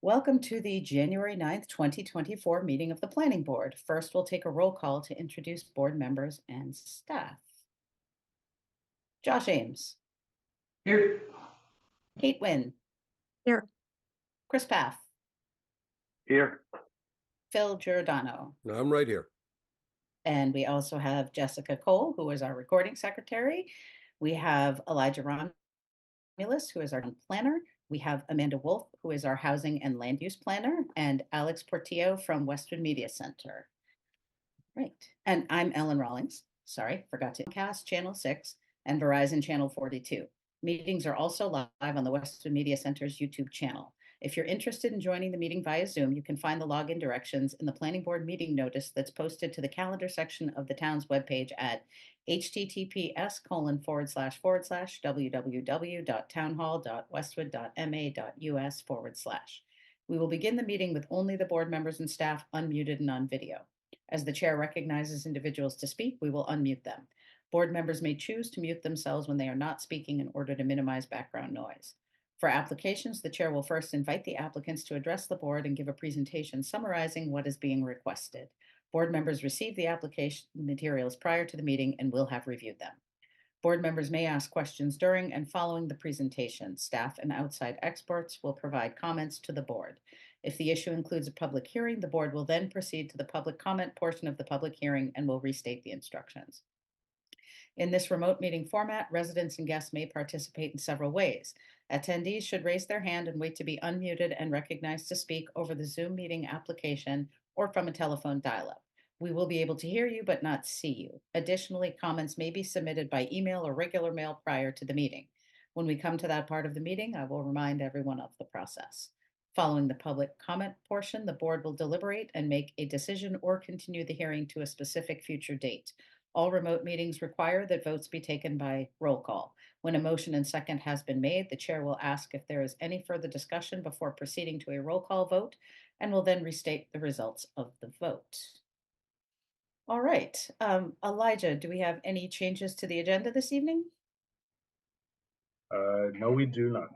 Welcome to the January 9th, 2024 meeting of the Planning Board. First, we'll take a roll call to introduce board members and staff. Josh Ames. Here. Kate Wynn. Here. Chris Paff. Here. Phil Giordano. I'm right here. And we also have Jessica Cole, who is our recording secretary. We have Elijah Romulus, who is our planner. We have Amanda Wolf, who is our housing and land use planner, and Alex Portillo from Westwood Media Center. Right. And I'm Ellen Rawlings. Sorry, forgot to cast Channel 6 and Verizon Channel 42. Meetings are also live on the Westwood Media Center's YouTube channel. If you're interested in joining the meeting via Zoom, you can find the login directions in the Planning Board meeting notice that's posted to the calendar section of the town's webpage at https://www.townhall.westwood.ma.us/. We will begin the meeting with only the board members and staff unmuted and on video. As the chair recognizes individuals to speak, we will unmute them. Board members may choose to mute themselves when they are not speaking in order to minimize background noise. For applications, the chair will first invite the applicants to address the board and give a presentation summarizing what is being requested. Board members receive the application materials prior to the meeting and will have reviewed them. Board members may ask questions during and following the presentation. Staff and outside experts will provide comments to the board. If the issue includes a public hearing, the board will then proceed to the public comment portion of the public hearing and will restate the instructions. In this remote meeting format, residents and guests may participate in several ways. Attendees should raise their hand and wait to be unmuted and recognized to speak over the Zoom meeting application or from a telephone dial-up. We will be able to hear you but not see you. Additionally, comments may be submitted by email or regular mail prior to the meeting. When we come to that part of the meeting, I will remind everyone of the process. Following the public comment portion, the board will deliberate and make a decision or continue the hearing to a specific future date. All remote meetings require that votes be taken by roll call. When a motion and second has been made, the chair will ask if there is any further discussion before proceeding to a roll call vote and will then restate the results of the vote. All right. Elijah, do we have any changes to the agenda this evening? No, we do not.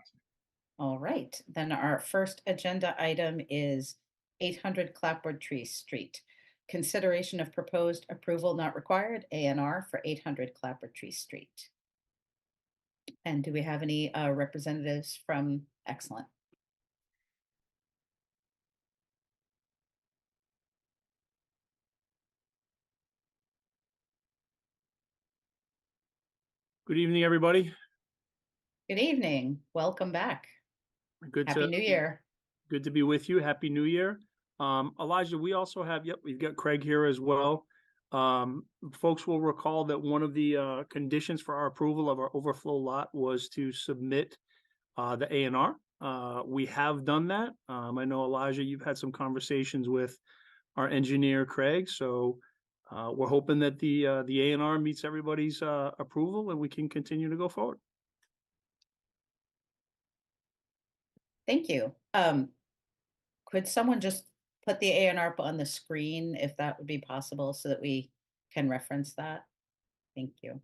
All right. Then our first agenda item is 800 Clapboardtree Street. Consideration of proposed approval not required, A&R for 800 Clapboardtree Street. And do we have any representatives from Excellent? Good evening, everybody. Good evening. Welcome back. Happy New Year. Good to be with you. Happy New Year. Elijah, we also have, we've got Craig here as well. Folks will recall that one of the conditions for our approval of our overflow lot was to submit the A&R. We have done that. I know, Elijah, you've had some conversations with our engineer, Craig, so we're hoping that the A&R meets everybody's approval and we can continue to go forward. Thank you. Could someone just put the A&R on the screen if that would be possible so that we can reference that? Thank you.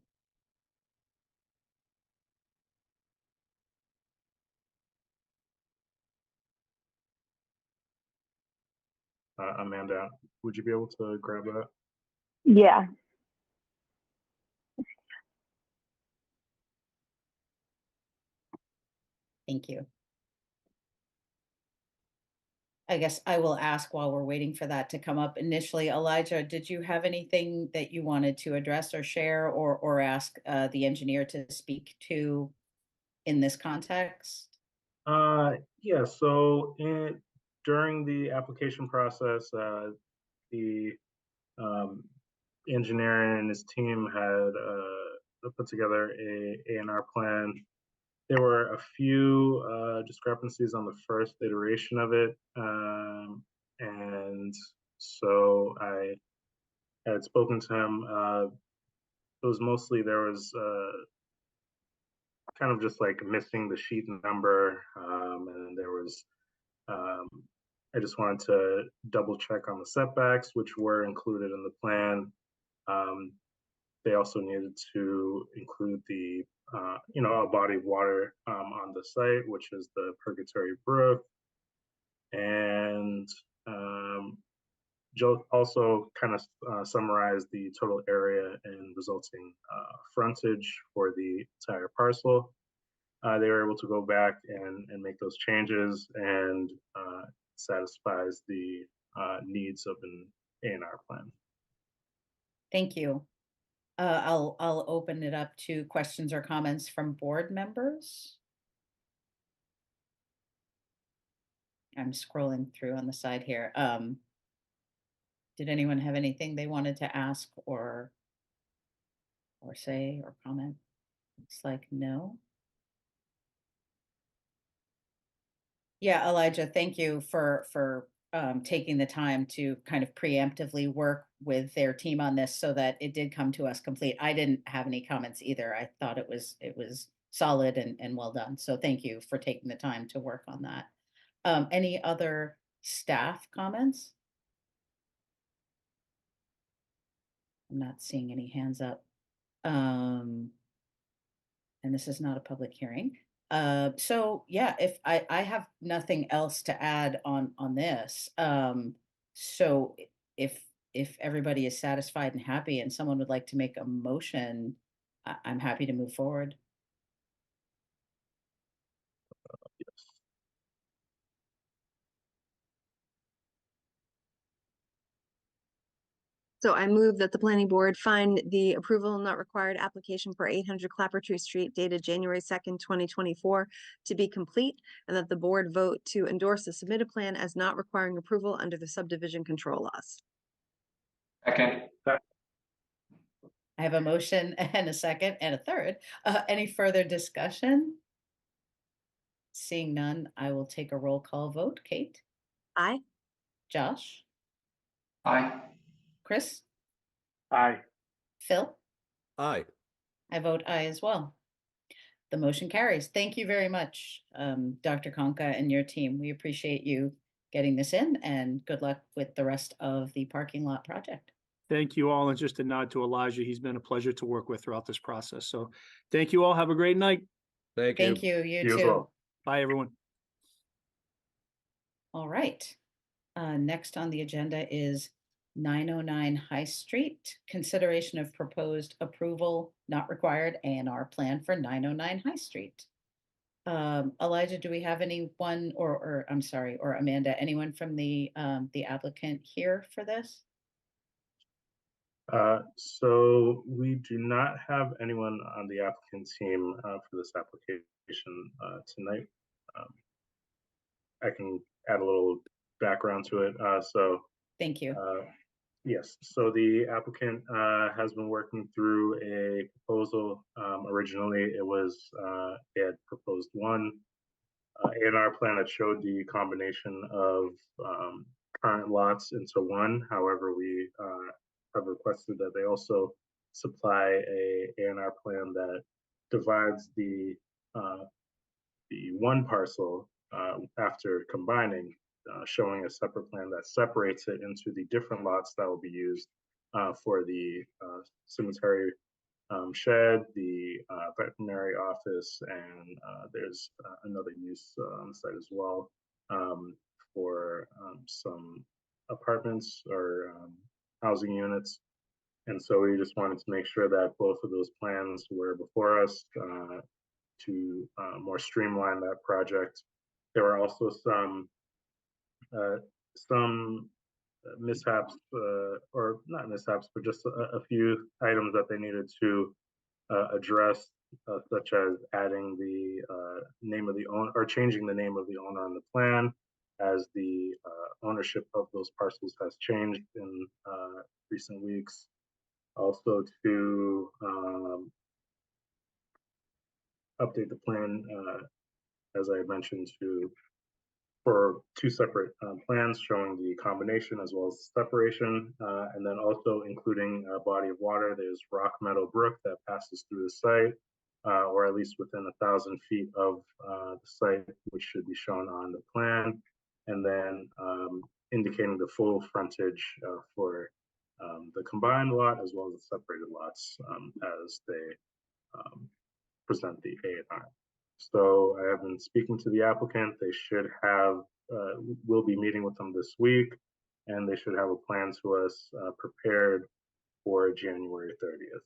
Amanda, would you be able to grab that? Yeah. Thank you. I guess I will ask while we're waiting for that to come up. Initially, Elijah, did you have anything that you wanted to address or share or ask the engineer to speak to in this context? Yeah, so during the application process, the engineer and his team had put together a A&R plan. There were a few discrepancies on the first iteration of it, and so I had spoken to him. It was mostly there was kind of just like missing the sheet number, and there was I just wanted to double check on the setbacks, which were included in the plan. They also needed to include the a body of water on the site, which is the Purgatory Brook. And Joe also kind of summarized the total area and resulting frontage for the entire parcel. They were able to go back and make those changes, and satisfies the needs of an A&R plan. Thank you. I'll open it up to questions or comments from board members. I'm scrolling through on the side here. Did anyone have anything they wanted to ask or say or comment? Looks like no. Yeah, Elijah, thank you for taking the time to kind of preemptively work with their team on this so that it did come to us complete. I didn't have any comments either. I thought it was solid and well done. So thank you for taking the time to work on that. Any other staff comments? I'm not seeing any hands up. And this is not a public hearing. So yeah, if I have nothing else to add on this. So if everybody is satisfied and happy and someone would like to make a motion, I'm happy to move forward. Yes. So I move that the planning board find the approval not required application for 800 Clapboardtree Street dated January 2nd, 2024 to be complete, and that the board vote to endorse the submitted plan as not requiring approval under the subdivision control laws. Second. I have a motion and a second and a third. Any further discussion? Seeing none, I will take a roll call vote. Kate? Aye. Josh? Aye. Chris? Aye. Phil? Aye. I vote aye as well. The motion carries. Thank you very much, Dr. Konka and your team. We appreciate you getting this in, and good luck with the rest of the parking lot project. Thank you all. And just a nod to Elijah. He's been a pleasure to work with throughout this process. So thank you all. Have a great night. Thank you. Thank you. You You as too. well. Bye, everyone. All right. Next on the agenda is 909 High Street, consideration of proposed approval not required A&R plan for 909 High Street. Elijah, do we have anyone, or I'm sorry, or Amanda, anyone from the applicant here for this? So we do not have anyone on the applicant team for this application tonight. I can add a little background to it. Thank you. Yes, so the applicant has been working through a proposal. Originally, they had proposed one A&R plan that showed the combination of current lots into one. However, we have requested that they also supply a A&R plan that divides the one parcel after combining, showing a separate plan that separates it into the different lots that will be used for the cemetery shed, the veterinary office, and there's another use on the site as well for some apartments or housing units. And so we just wanted to make sure that both of those plans were before us to more streamline that project. There were also some mishaps, or not mishaps, but just a few items that they needed to address, such as adding the name of the owner, or changing the name of the owner on the plan, as the ownership of those parcels has changed in recent weeks. Also to update the plan, as I mentioned, for two separate plans showing the combination as well as separation, and then also including a body of water. There's Rock Meadow Brook that passes through the site, or at least within 1,000 feet of the site, which should be shown on the plan, and then indicating the full frontage for the combined lot as well as the separated lots as they present the A&R. So I have been speaking to the applicant. They should have we'll be meeting with them this week, and they should have a plan to us prepared for January 30th.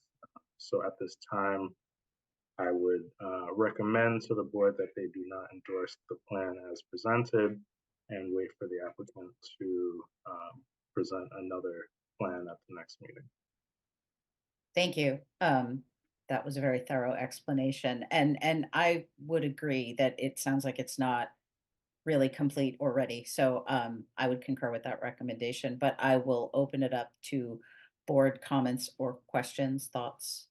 So at this time, I would recommend to the board that they do not endorse the plan as presented and wait for the applicant to present another plan at the next meeting. Thank you. That was a very thorough explanation. And I would agree that it sounds like it's not really complete already. So I would concur with that recommendation, but I will open it up to board comments or questions, thoughts.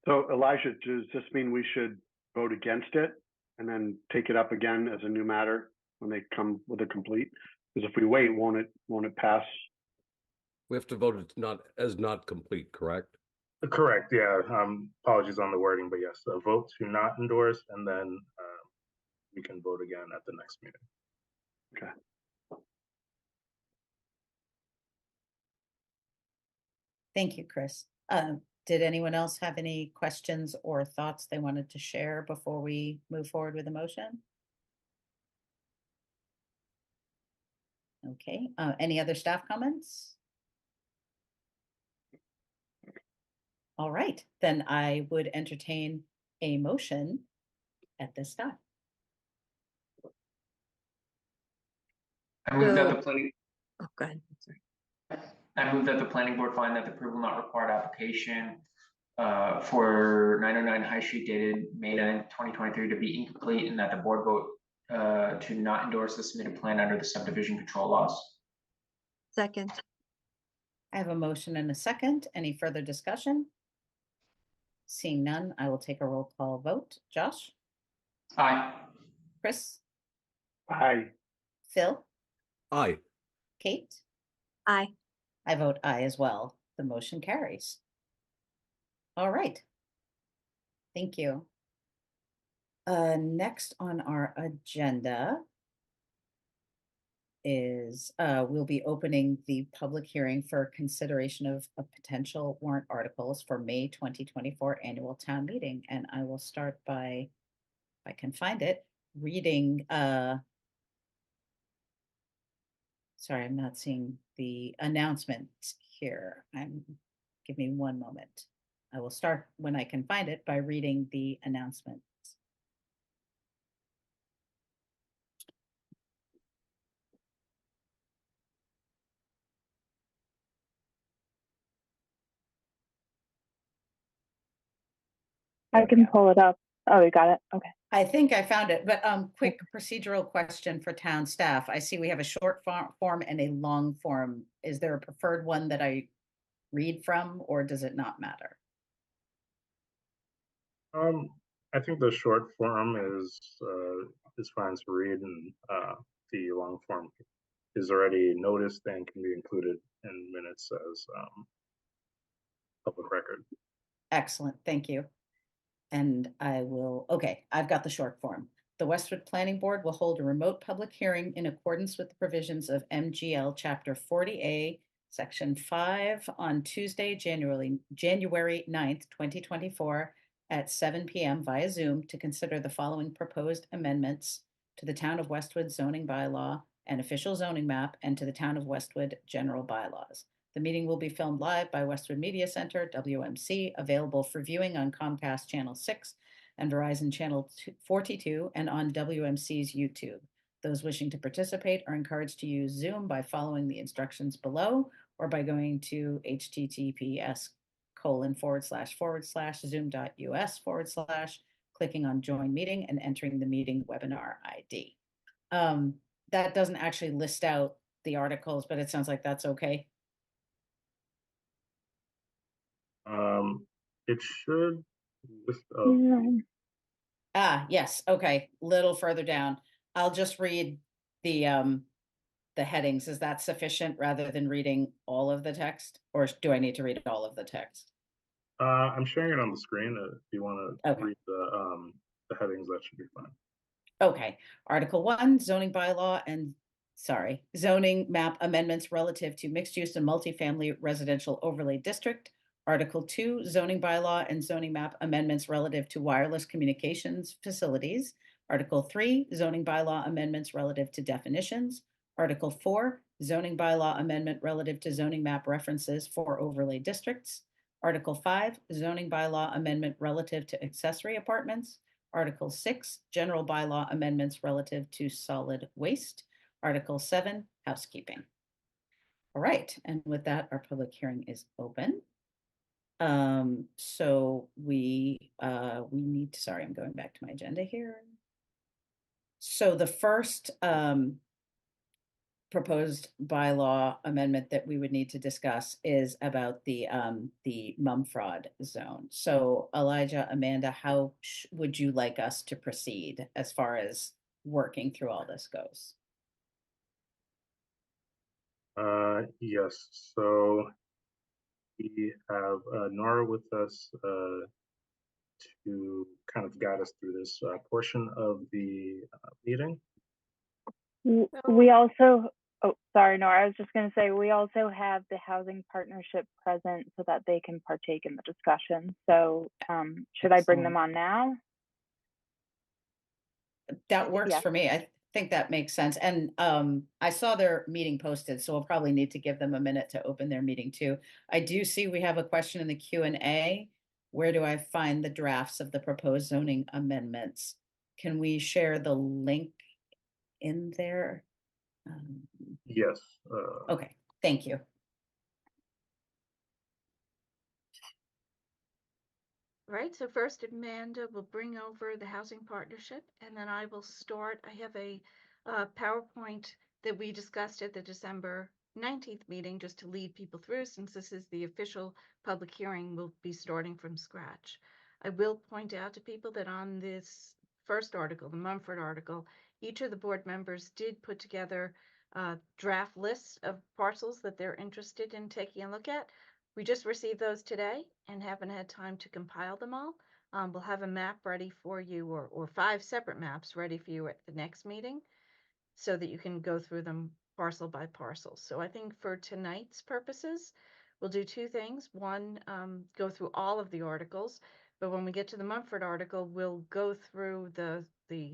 So Elijah, does this mean we should vote against it and then take it up again as a new matter when they come with a complete? Because if we wait, won't it pass? We have to vote it not complete, correct? Correct, yeah. Apologies on the wording, but yes, a vote to not endorse, and then we can vote again at the next meeting. Okay. Thank you, Chris. Did anyone else have any questions or thoughts they wanted to share before we move forward with the motion? Okay, any other staff comments? All right, then I would entertain a motion at this time. I move that So- the planning, Oh, go ahead. Sorry. I move that the planning board find that the approval not required application for 909 High Street dated May 9th, 2023 to be incomplete, and that the board vote to not endorse the submitted plan under the subdivision control laws. Second. I have a motion and a second. Any further discussion? Seeing none, I will take a roll call vote. Josh? Aye. Chris? Aye. Phil? Aye. Kate? Aye. I vote aye as well. The motion carries. All right. Thank you. Next on our agenda is we'll be opening the public hearing for consideration of potential warrant articles for May 2024 annual town meeting. And I will start by, if I can find it, reading sorry, I'm not seeing the announcements here. Give me one moment. I will start when I can find it by reading the announcements. I can pull it up. Oh, you got it. Okay. I think I found it, but quick procedural question for town staff. I see we have a short form and a long form. Is there a preferred one that I read from, or does it not matter? I think the short form is fine to read, and the long form is already noticed and can be included in minutes as public record. Excellent, thank you. And okay, I've got the short form. The Westwood Planning Board will hold a remote public hearing in accordance with the provisions of MGL Chapter 40A, Section 5 on Tuesday, January 9th, 2024 at 7 p.m. via Zoom to consider the following proposed amendments to the Town of Westwood zoning bylaw and official zoning map and to the Town of Westwood general bylaws. The meeting will be filmed live by Westwood Media Center, WMC, available for viewing on Comcast Channel 6 and Verizon Channel 42 and on WMC's YouTube. Those wishing to participate are encouraged to use Zoom by following the instructions below or by going to https://zoom.us/ clicking on Join Meeting and entering the meeting webinar ID. That doesn't actually list out the articles, but it sounds like that's okay. It should list Yes, okay, little further down. I'll just read the headings. Is that sufficient rather than reading all of the text, or do I need to read all of the text? I'm sharing it on the screen. If you want to Okay. read the headings, that should be fine. Okay, Article 1, zoning map amendments relative to mixed use and multifamily residential overlay district. Article 2, zoning bylaw and zoning map amendments relative to wireless communications facilities. Article 3, zoning bylaw amendments relative to definitions. Article 4, zoning bylaw amendment relative to zoning map references for overlay districts. Article 5, zoning bylaw amendment relative to accessory apartments. Article 6, general bylaw amendments relative to solid waste. Article 7, housekeeping. All right, and with that, our public hearing is open. So we need to, sorry, I'm going back to my agenda here. So the first proposed bylaw amendment that we would need to discuss is about the Mumford zone. So Elijah, Amanda, how would you like us to proceed as far as working through all this goes? Yes, so we have Nora with us to kind of guide us through this portion of the meeting. We also, oh, sorry, Nora, I was just going to say, we also have the housing partnership present so that they can partake in the discussion. So should I bring them on now? That works Yes. for me. I think that makes sense. And I saw their meeting posted, so we'll probably need to give them a minute to open their meeting too. I do see we have a question in the Q&A. Where do I find the drafts of the proposed zoning amendments? Can we share the link in there? Yes. Okay, thank you. Right, so first Amanda will bring over the housing partnership, and then I will start. I have a PowerPoint that we discussed at the December 19th meeting just to lead people through, since this is the official public hearing. We'll be starting from scratch. I will point out to people that on this first article, the Mumford article, each of the board members did put together draft lists of parcels that they're interested in taking a look at. We just received those today and haven't had time to compile them all. We'll have a map ready for you, or 5 separate maps ready for you at the next meeting, so that you can go through them parcel by parcel. So I think for tonight's purposes, we'll do 2 things. One, go through all of the articles, but when we get to the Mumford article, we'll go through the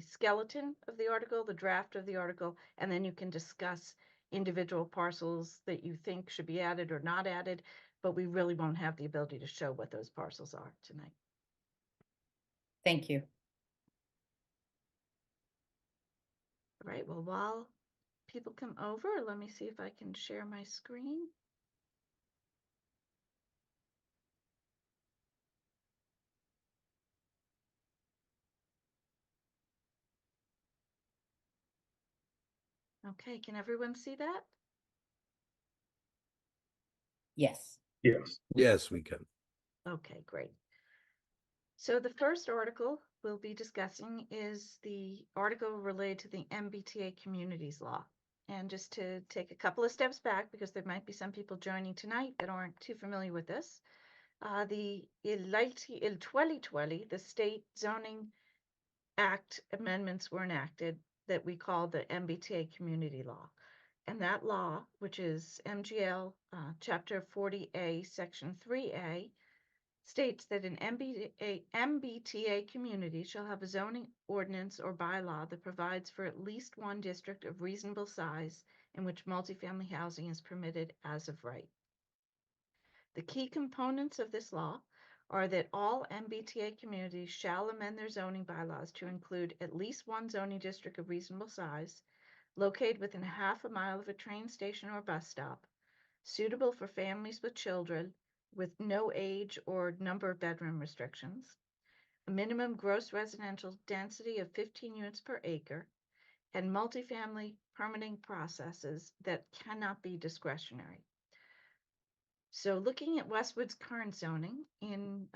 skeleton of the article, the draft of the article, and then you can discuss individual parcels that you think should be added or not added, but we really won't have the ability to show what those parcels are tonight. Thank you. All right, well, while people come over, let me see if I can share my screen. Okay, can everyone see that? Yes. Yes. Yes, we can. Okay, great. So the first article we'll be discussing is the article related to the MBTA Communities Law. And just to take a couple of steps back, because there might be some people joining tonight that aren't too familiar with this, the 2020, the State Zoning Act amendments were enacted that we call the MBTA Community Law. And that law, which is MGL Chapter 40A, Section 3A, states that an MBTA community shall have a zoning ordinance or bylaw that provides for at least one district of reasonable size in which multifamily housing is permitted as of right. The key components of this law are that all MBTA communities shall amend their zoning bylaws to include at least one zoning district of reasonable size, located within half a mile of a train station or bus stop, suitable for families with children, with no age or number of bedroom restrictions, a minimum gross residential density of 15 units per acre, and multifamily permitting processes that cannot be discretionary. So looking at Westwood's current zoning, in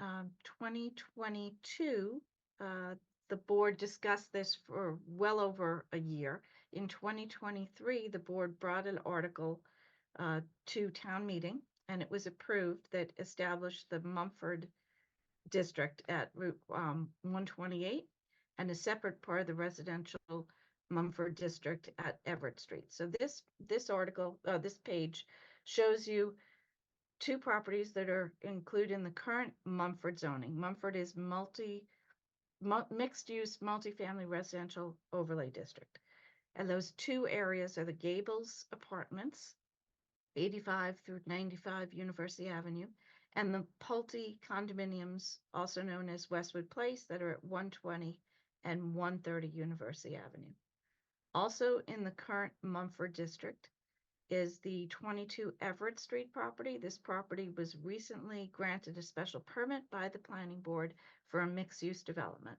2022, the board discussed this for well over a year. In 2023, the board brought an article to town meeting, and it was approved that established the Mumford district at Route 128 and a separate part of the residential Mumford district at Everett Street. So this article, this page shows you 2 properties that are included in the current Mumford zoning. Mumford is mixed-use multifamily residential overlay district. And those two areas are the Gables Apartments, 85 through 95 University Avenue, and the Pulte condominiums, also known as Westwood Place, that are at 120 and 130 University Avenue. Also in the current Mumford district is the 22 Everett Street property. This property was recently granted a special permit by the planning board for a mixed-use development.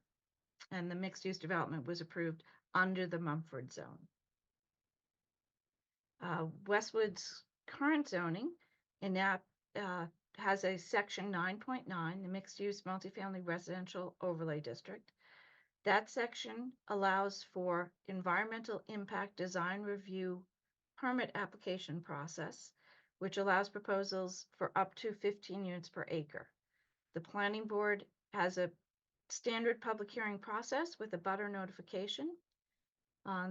And the mixed-use development was approved under the Mumford zone. Westwood's current zoning in that has a section 9.9, the mixed-use multifamily residential overlay district. That section allows for environmental impact design review permit application process, which allows proposals for up to 15 units per acre. The planning board has a standard public hearing process with a butter notification.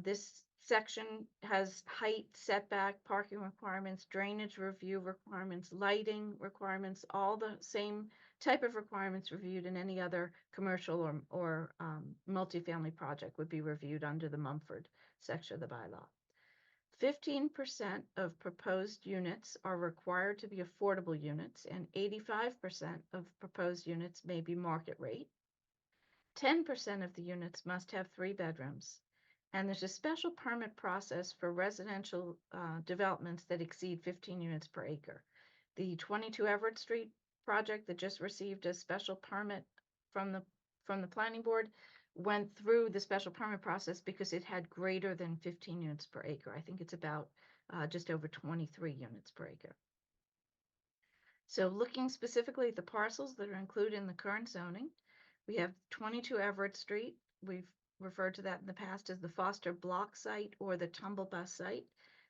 This section has height, setback, parking requirements, drainage review requirements, lighting requirements, all the same type of requirements reviewed in any other commercial or multifamily project would be reviewed under the Mumford section of the bylaw. 15% of proposed units are required to be affordable units, and 85% of proposed units may be market rate. 10% of the units must have 3 bedrooms. And there's a special permit process for residential developments that exceed 15 units per acre. The 22 Everett Street project that just received a special permit from the planning board went through the special permit process because it had greater than 15 units per acre. I think it's about just over 23 units per acre. So looking specifically at the parcels that are included in the current zoning, we have 22 Everett Street. We've referred to that in the past as the Foster Block site or the Tumble Bus site.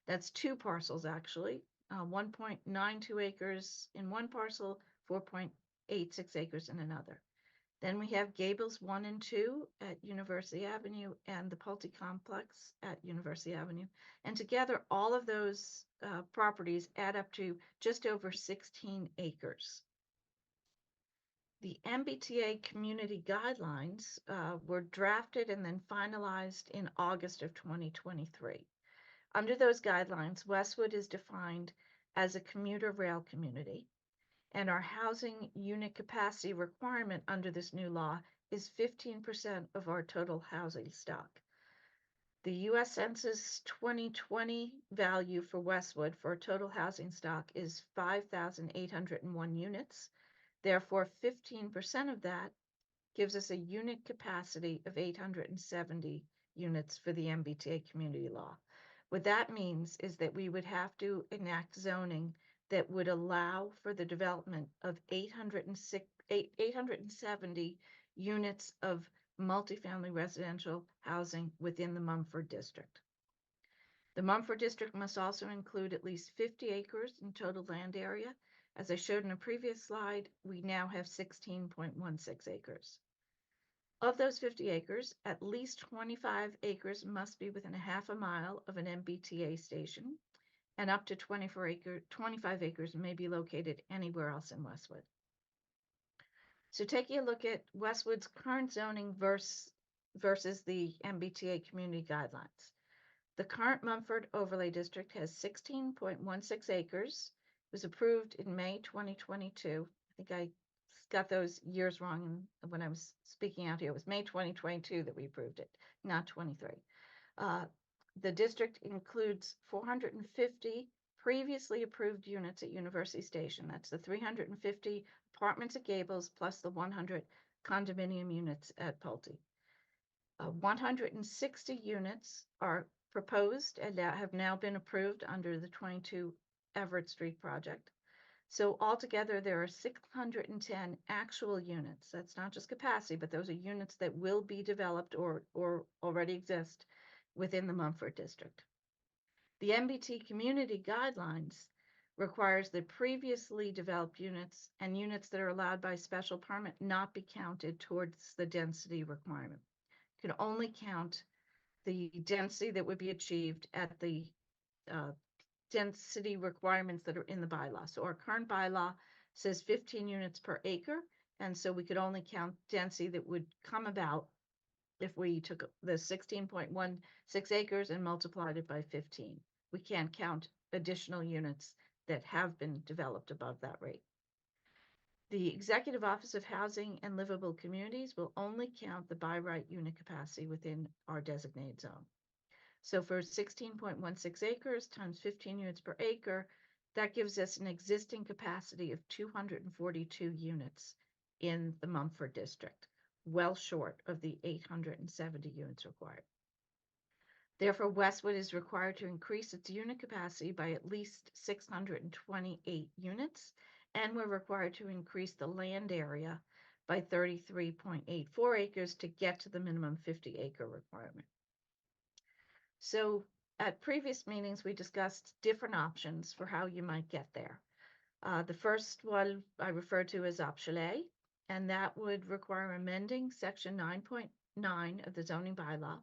That's 2 parcels actually, 1.92 acres in one parcel, 4.86 acres in another. Then we have Gables 1 and 2 at University Avenue and the Pulte Complex at University Avenue. And together, all of those properties add up to just over 16 acres. The MBTA community guidelines were drafted and then finalized in August of 2023. Under those guidelines, Westwood is defined as a commuter rail community, and our housing unit capacity requirement under this new law is 15% of our total housing stock. The U.S. Census 2020 value for Westwood for total housing stock is 5,801 units. Therefore, 15% of that gives us a unit capacity of 870 units for the MBTA community law. What that means is that we would have to enact zoning that would allow for the development of 870 units of multifamily residential housing within the Mumford district. The Mumford district must also include at least 50 acres in total land area. As I showed in a previous slide, we now have 16.16 acres. Of those 50 acres, at least 25 acres must be within a half a mile of an MBTA station, and up to 25 acres may be located anywhere else in Westwood. So taking a look at Westwood's current zoning versus the MBTA community guidelines. The current Mumford overlay district has 16.16 acres. It was approved in May 2022. I think I got those years wrong when I was speaking out here. It was May 2022 that we approved it, not 23. The district includes 450 previously approved units at University Station. That's the 350 apartments at Gables plus the 100 condominium units at Pulte. 160 units are proposed and have now been approved under the 22 Everett Street project. So altogether, there are 610 actual units. That's not just capacity, but those are units that will be developed or already exist within the Mumford district. The MBT community guidelines requires that previously developed units and units that are allowed by special permit not be counted towards the density requirement. You can only count the density that would be achieved at the density requirements that are in the bylaw. So our current bylaw says 15 units per acre. And so we could only count density that would come about if we took the 16.16 acres and multiplied it by 15. We can't count additional units that have been developed above that rate. The Executive Office of Housing and Livable Communities will only count the by right unit capacity within our designated zone. So for 16.16 acres times 15 units per acre, that gives us an existing capacity of 242 units in the Mumford district, well short of the 870 units required. Therefore, Westwood is required to increase its unit capacity by at least 628 units, and we're required to increase the land area by 33.84 acres to get to the minimum 50-acre requirement. So at previous meetings, we discussed different options for how you might get there. The first one I refer to as option A, and that would require amending section 9.9 of the zoning bylaw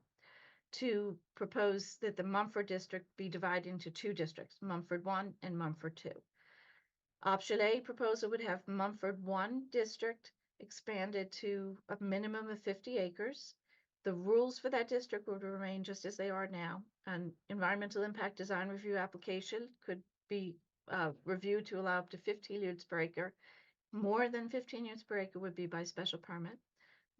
to propose that the Mumford district be divided into two districts, Mumford 1 and Mumford 2. Option A proposal would have Mumford 1 district expanded to a minimum of 50 acres. The rules for that district would remain just as they are now. An environmental impact design review application could be reviewed to allow up to 15 units per acre. More than 15 units per acre would be by special permit.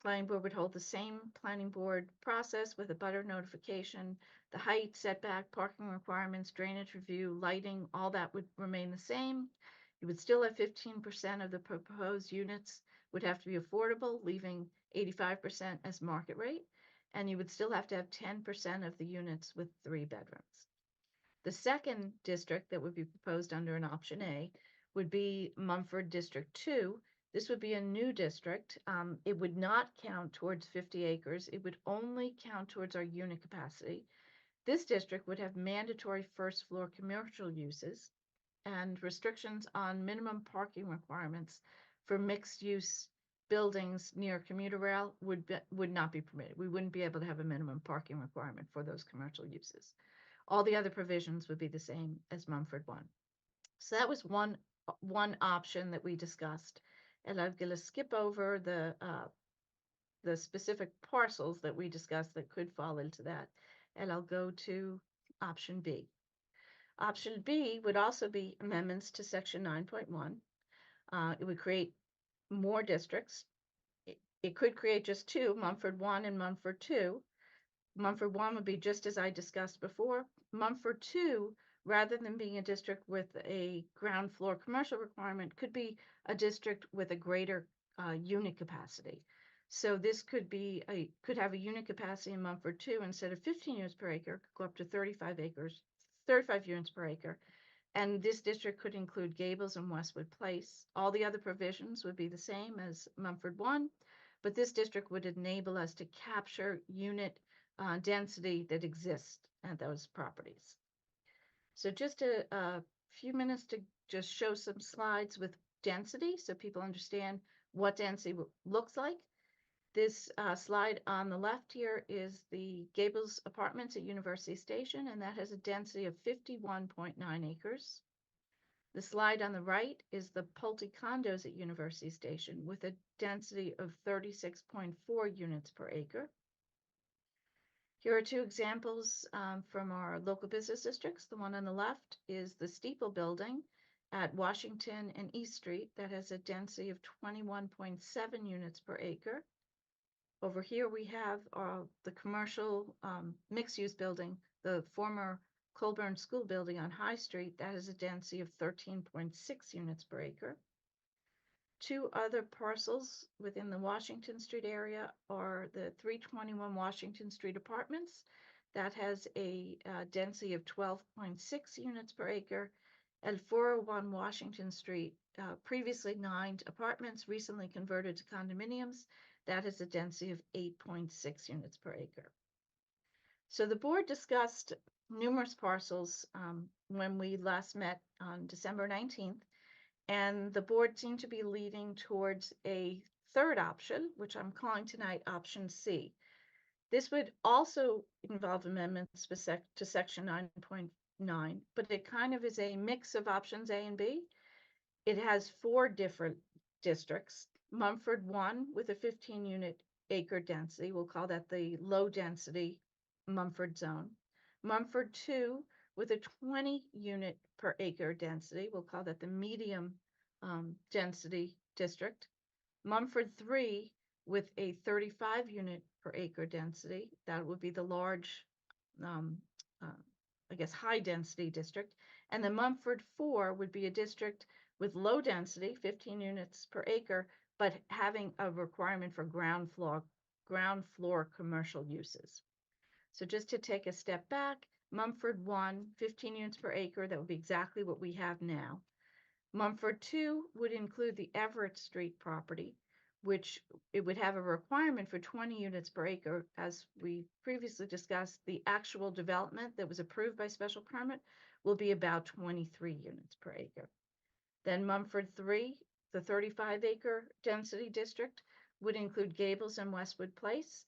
Planning board would hold the same planning board process with a butter notification. The height, setback, parking requirements, drainage review, lighting, all that would remain the same. You would still have 15% of the proposed units would have to be affordable, leaving 85% as market rate, and you would still have to have 10% of the units with 3 bedrooms. The second district that would be proposed under an option A would be Mumford District 2. This would be a new district. It would not count towards 50 acres. It would only count towards our unit capacity. This district would have mandatory first floor commercial uses and restrictions on minimum parking requirements for mixed use buildings near commuter rail would not be permitted. We wouldn't be able to have a minimum parking requirement for those commercial uses. All the other provisions would be the same as Mumford 1. So that was one option that we discussed. And I'm going to skip over the specific parcels that we discussed that could fall into that. And I'll go to option B. Option B would also be amendments to section 9.1. It would create more districts. It could create just 2, Mumford 1 and Mumford 2. Mumford 1 would be just as I discussed before. Mumford 2, rather than being a district with a ground floor commercial requirement, could be a district with a greater unit capacity. So this could have a unit capacity in Mumford 2 instead of 15 units per acre, could go up to 35 units per acre. And this district could include Gables and Westwood Place. All the other provisions would be the same as Mumford 1, but this district would enable us to capture unit density that exists at those properties. So just a few minutes to just show some slides with density so people understand what density looks like. This slide on the left here is the Gables Apartments at University Station, and that has a density of 51.9 acres. The slide on the right is the Pulte Condos at University Station with a density of 36.4 units per acre. Here are 2 examples from our local business districts. The one on the left is the Steeple Building at Washington and East Street that has a density of 21.7 units per acre. Over here we have the commercial mixed-use building, the former Colburn School Building on High Street, that has a density of 13.6 units per acre. 2 other parcels within the Washington Street area are the 321 Washington Street Apartments. That has a density of 12.6 units per acre, and 401 Washington Street, previously 9 apartments, recently converted to condominiums. That has a density of 8.6 units per acre. So the board discussed numerous parcels when we last met on December 19th, and the board seemed to be leaning towards a third option, which I'm calling tonight option C. This would also involve amendments to section 9.9, but it kind of is a mix of options A and B. It has 4 different districts. Mumford 1 with a 15-unit acre density, we'll call that the low density Mumford zone. Mumford 2 with a 20-unit per acre density, we'll call that the medium density district. Mumford 3 with a 35-unit per acre density, that would be the large, I guess, high density district. And the Mumford 4 would be a district with low density, 15 units per acre, but having a requirement for ground floor commercial uses. So just to take a step back, Mumford 1, 15 units per acre, that would be exactly what we have now. Mumford 2 would include the Everett Street property, which it would have a requirement for 20 units per acre. As we previously discussed, the actual development that was approved by special permit will be about 23 units per acre. Then Mumford 3, the 35-acre density district, would include Gables and Westwood Place,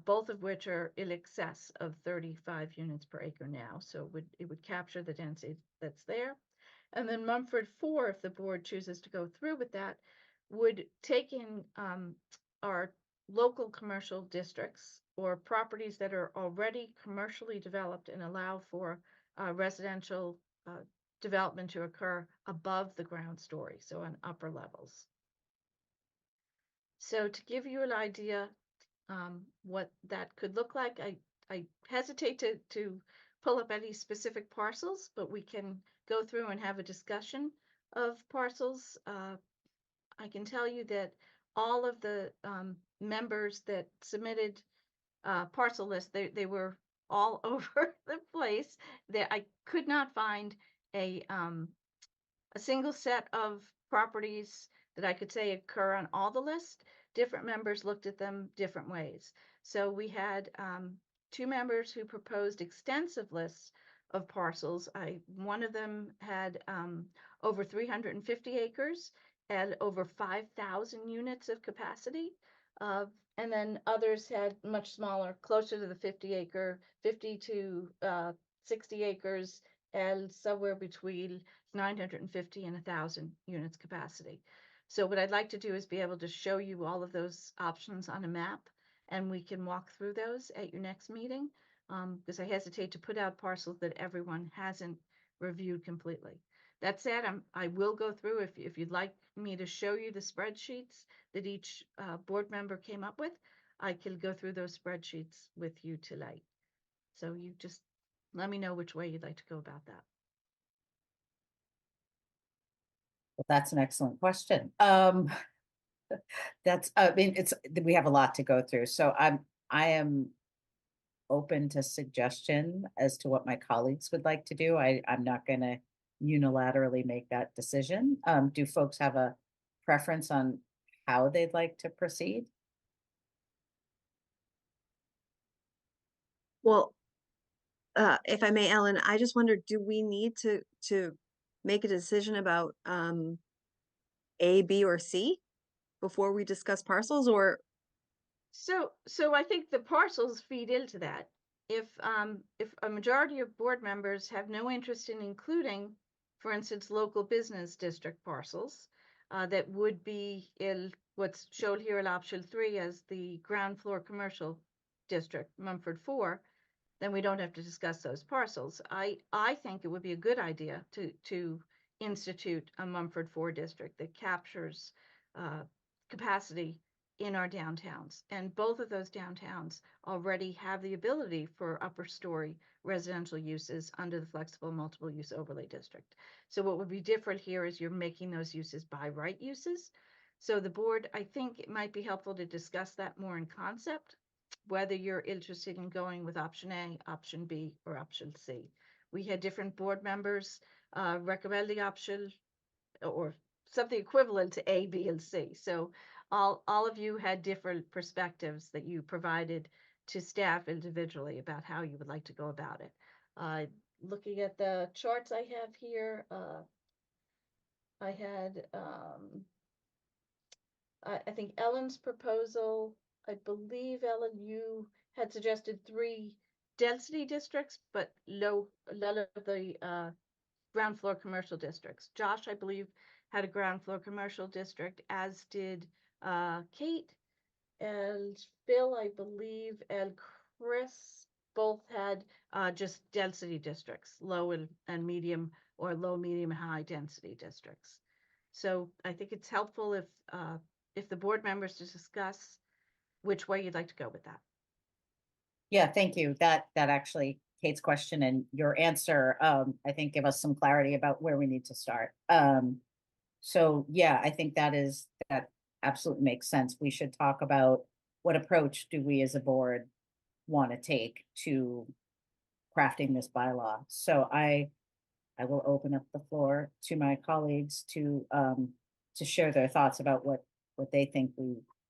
both of which are in excess of 35 units per acre now. So it would capture the density that's there. And then Mumford 4, if the board chooses to go through with that, would take in our local commercial districts or properties that are already commercially developed and allow for residential development to occur above the ground story, so on upper levels. So to give you an idea what that could look like, I hesitate to pull up any specific parcels, but we can go through and have a discussion of parcels. I can tell you that all of the members that submitted parcel lists, they were all over the place. I could not find a single set of properties that I could say occur on all the lists. Different members looked at them different ways. So we had 2 members who proposed extensive lists of parcels. One of them had over 350 acres and over 5,000 units of capacity. And then others had much smaller, closer to the 50 to 60 acres, and somewhere between 950 and 1,000 units capacity. So what I'd like to do is be able to show you all of those options on a map, and we can walk through those at your next meeting, because I hesitate to put out parcels that everyone hasn't reviewed completely. That said, I will go through, if you'd like me to show you the spreadsheets that each board member came up with, I can go through those spreadsheets with you tonight. So you just let me know which way you'd like to go about that. Well, that's an excellent question. That's, I mean, we have a lot to go through, so I am open to suggestion as to what my colleagues would like to do. I'm not gonna unilaterally make that decision. Do folks have a preference on how they'd like to proceed? Well, if I may, Ellen, I just wondered, do we need to make a decision about A, B, or C before we discuss parcels, or? So I think the parcels feed into that. If a majority of board members have no interest in including, for instance, local business district parcels, that would be in what's shown here in option 3 as the ground floor commercial district, Mumford 4, then we don't have to discuss those parcels. I think it would be a good idea to institute a Mumford 4 district that captures capacity in our downtowns. And both of those downtowns already have the ability for upper story residential uses under the flexible multiple use overlay district. So what would be different here is you're making those uses by right uses. So the board, I think it might be helpful to discuss that more in concept, whether you're interested in going with option A, option B, or option C. We had different board members recommend the option or something equivalent to A, B, and C. So all of you had different perspectives that you provided to staff individually about how you would like to go about it. Looking at the charts I have here, I had, I think Ellen's proposal, I believe, Ellen, you had suggested 3 density districts, but none of the ground floor commercial districts. Josh, I believe, had a ground floor commercial district, as did Kate and Phil, I believe, and Chris both had just density districts, low and medium, or low, medium, high density districts. So I think it's helpful if the board members to discuss which way you'd like to go with that. Yeah, thank you. That actually, Kate's question and your answer, I think give us some clarity about where we need to start. So yeah, I think that absolutely makes sense. We should talk about what approach do we as a board want to take to crafting this bylaw. So I will open up the floor to my colleagues to share their thoughts about what they think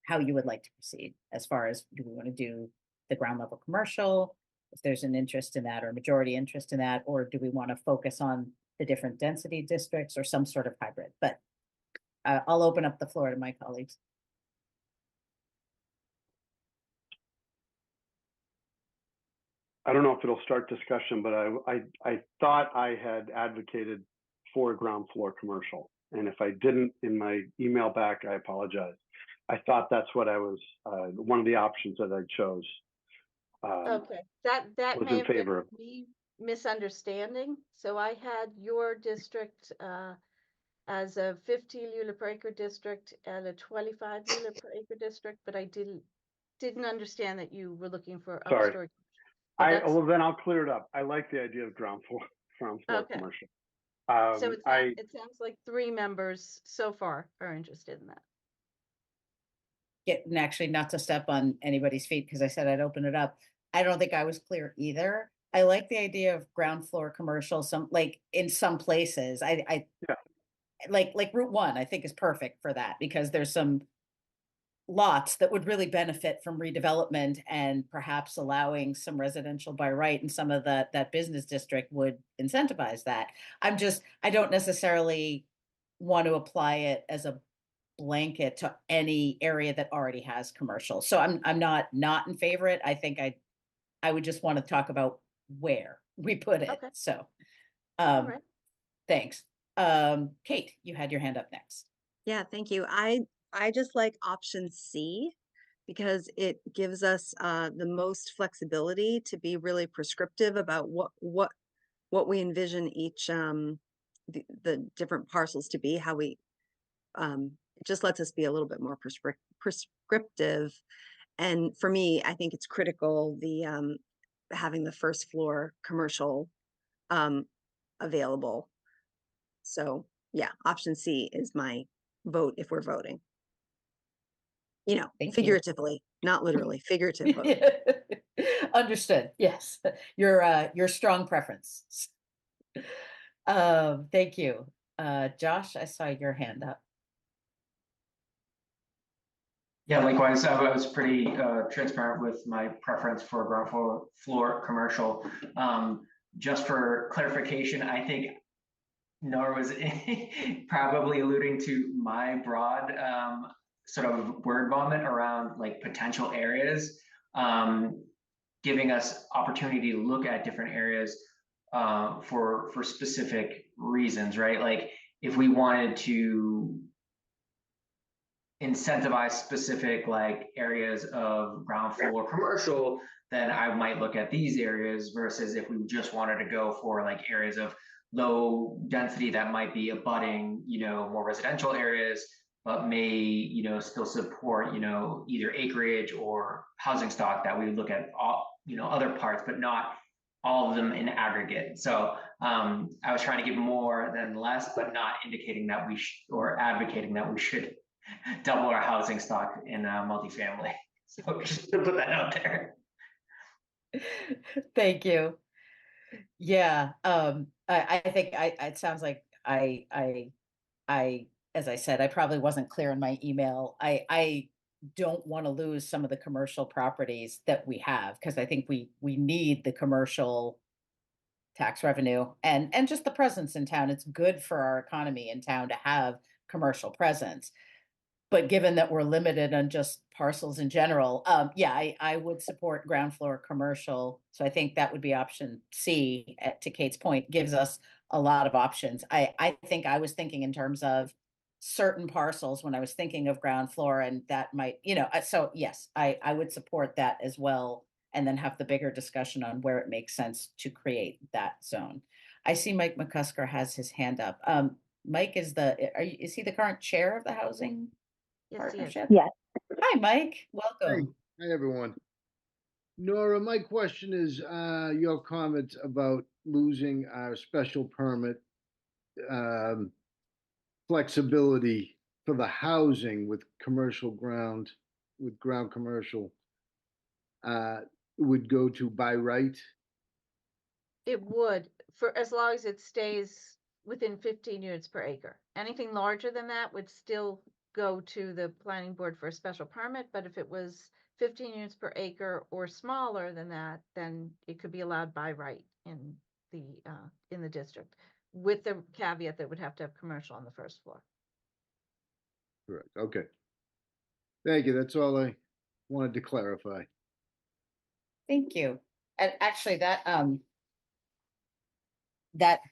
how you would like to proceed as far as, do we want to do the ground level commercial, if there's an interest in that or majority interest in that, or do we want to focus on the different density districts or some sort of hybrid? But I'll open up the floor to my colleagues. I don't know if it'll start discussion, but I thought I had advocated for a ground floor commercial. And if I didn't in my email back, I apologize. I thought that's what I was, one of the options that I chose. Okay, that was may in have been favor of. me misunderstanding. So I had your district as a 50 ULIP per acre district and a 25 ULIP per acre district, but I didn't understand that you were looking for Sorry. upstory. Well, then I'll clear it up. I like the idea of ground floor Okay. commercial. So it sounds like 3 members so far are interested in that. And actually, not to step on anybody's feet, because I said I'd open it up. I don't think I was clear either. I like the idea of ground floor commercial, in some places. I yeah. like Route 1, I think is perfect for that, because there's some lots that would really benefit from redevelopment, and perhaps allowing some residential by right in some of that business district would incentivize that. I don't necessarily want to apply it as a blanket to any area that already has commercial. So I'm not in favor of it. I think I would just want to talk about where we put it. Okay. So All right. thanks. Kate, you had your hand up next. Yeah, thank you. I just like option C because it gives us the most flexibility to be really prescriptive about what we envision each the different parcels to be, how we it just lets us be a little bit more prescriptive. And for me, I think it's critical the having the first floor commercial available. So yeah, option C is my vote if we're voting. Thank figuratively, not literally, figuratively. Understood. Yes, your strong preference. Thank you. Josh, I saw your hand up. Yeah, likewise, I was pretty transparent with my preference for ground floor commercial. Just for clarification, I think Nora was probably alluding to my broad sort of word vomit around like potential areas, giving us opportunity to look at different areas for specific reasons, right? Like if we wanted to incentivize specific like areas of ground floor commercial, then I might look at these areas, versus if we just wanted to go for like areas of low density that might be abutting, more residential areas, but may, still support, either acreage or housing stock, that we would look at all, other parts, but not all of them in aggregate. So I was trying to give more than less, but not indicating that or advocating that we should double our housing stock in multifamily. So just to put that out there. Thank you. Yeah, I think it sounds like I, as I said, I probably wasn't clear in my email. I don't want to lose some of the commercial properties that we have, because I think we need the commercial tax revenue and just the presence in town. It's good for our economy in town to have commercial presence. But given that we're limited on just parcels in general, yeah, I would support ground floor commercial. So I think that would be option C. To Kate's point, gives us a lot of options. I think I was thinking in terms of certain parcels when I was thinking of ground floor, and that might, so yes, I would support that as well. And then have the bigger discussion on where it makes sense to create that zone. I see Mike McCusker has his hand up. Mike is is he the current chair of the housing Yes, he is. partnership? Yes. Hi, Mike, Hey, welcome. hi, everyone. Nora, my question is, your comment about losing our special permit um, flexibility for the housing with ground commercial, would go to by right? It would, for as long as it stays within 15 units per acre. Anything larger than that would still go to the planning board for a special permit, but if it was 15 units per acre or smaller than that, then it could be allowed by right in the district, with the caveat that it would have to have commercial on the first floor. Correct, okay. Thank you, that's all I wanted to clarify. Thank you. And actually that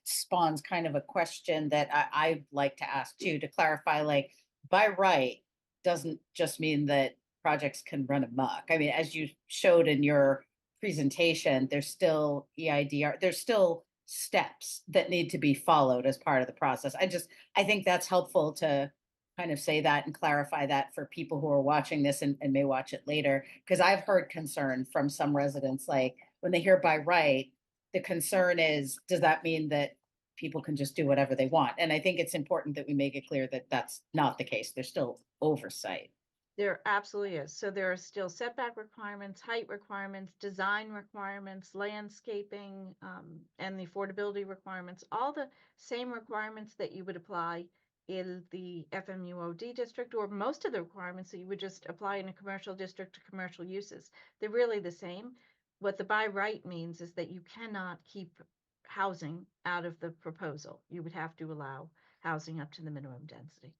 spawns kind of a question that I'd like to ask too, to clarify, like, by right doesn't just mean that projects can run amok. I mean, as you showed in your presentation, there's still EIDR, there's still steps that need to be followed as part of the process. I think that's helpful to kind of say that and clarify that for people who are watching this and may watch it later, because I've heard concern from some residents, like when they hear by right, the concern is, does that mean that people can just do whatever they want? And I think it's important that we make it clear that that's not the case. There's still oversight. There absolutely is. So there are still setback requirements, height requirements, design requirements, landscaping, and the affordability requirements, all the same requirements that you would apply in the FMUOD district, or most of the requirements that you would just apply in a commercial district to commercial uses. They're really the same. What the by right means is that you cannot keep housing out of the proposal. You would have to allow housing up to the minimum density.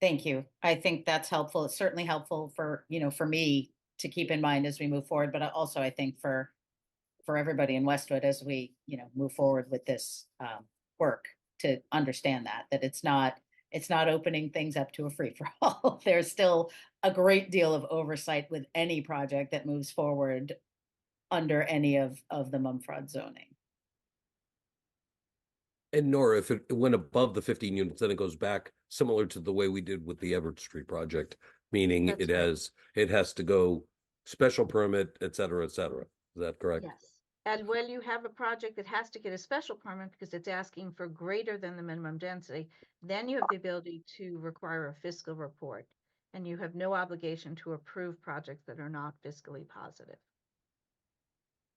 Thank you. I think that's helpful. It's certainly helpful for, for me to keep in mind as we move forward, but also I think for everybody in Westwood as we, move forward with this work, to understand that it's not opening things up to a free for all. There's still a great deal of oversight with any project that moves forward under any of the Mumford zoning. And Nora, if it went above the 15 units, then it goes back similar to the way we did with the Everett Street project, meaning That's right. it has to go special permit, et cetera, et cetera. Is that correct? Yes. And when you have a project that has to get a special permit because it's asking for greater than the minimum density, then you have the ability to require a fiscal report, and you have no obligation to approve projects that are not fiscally positive.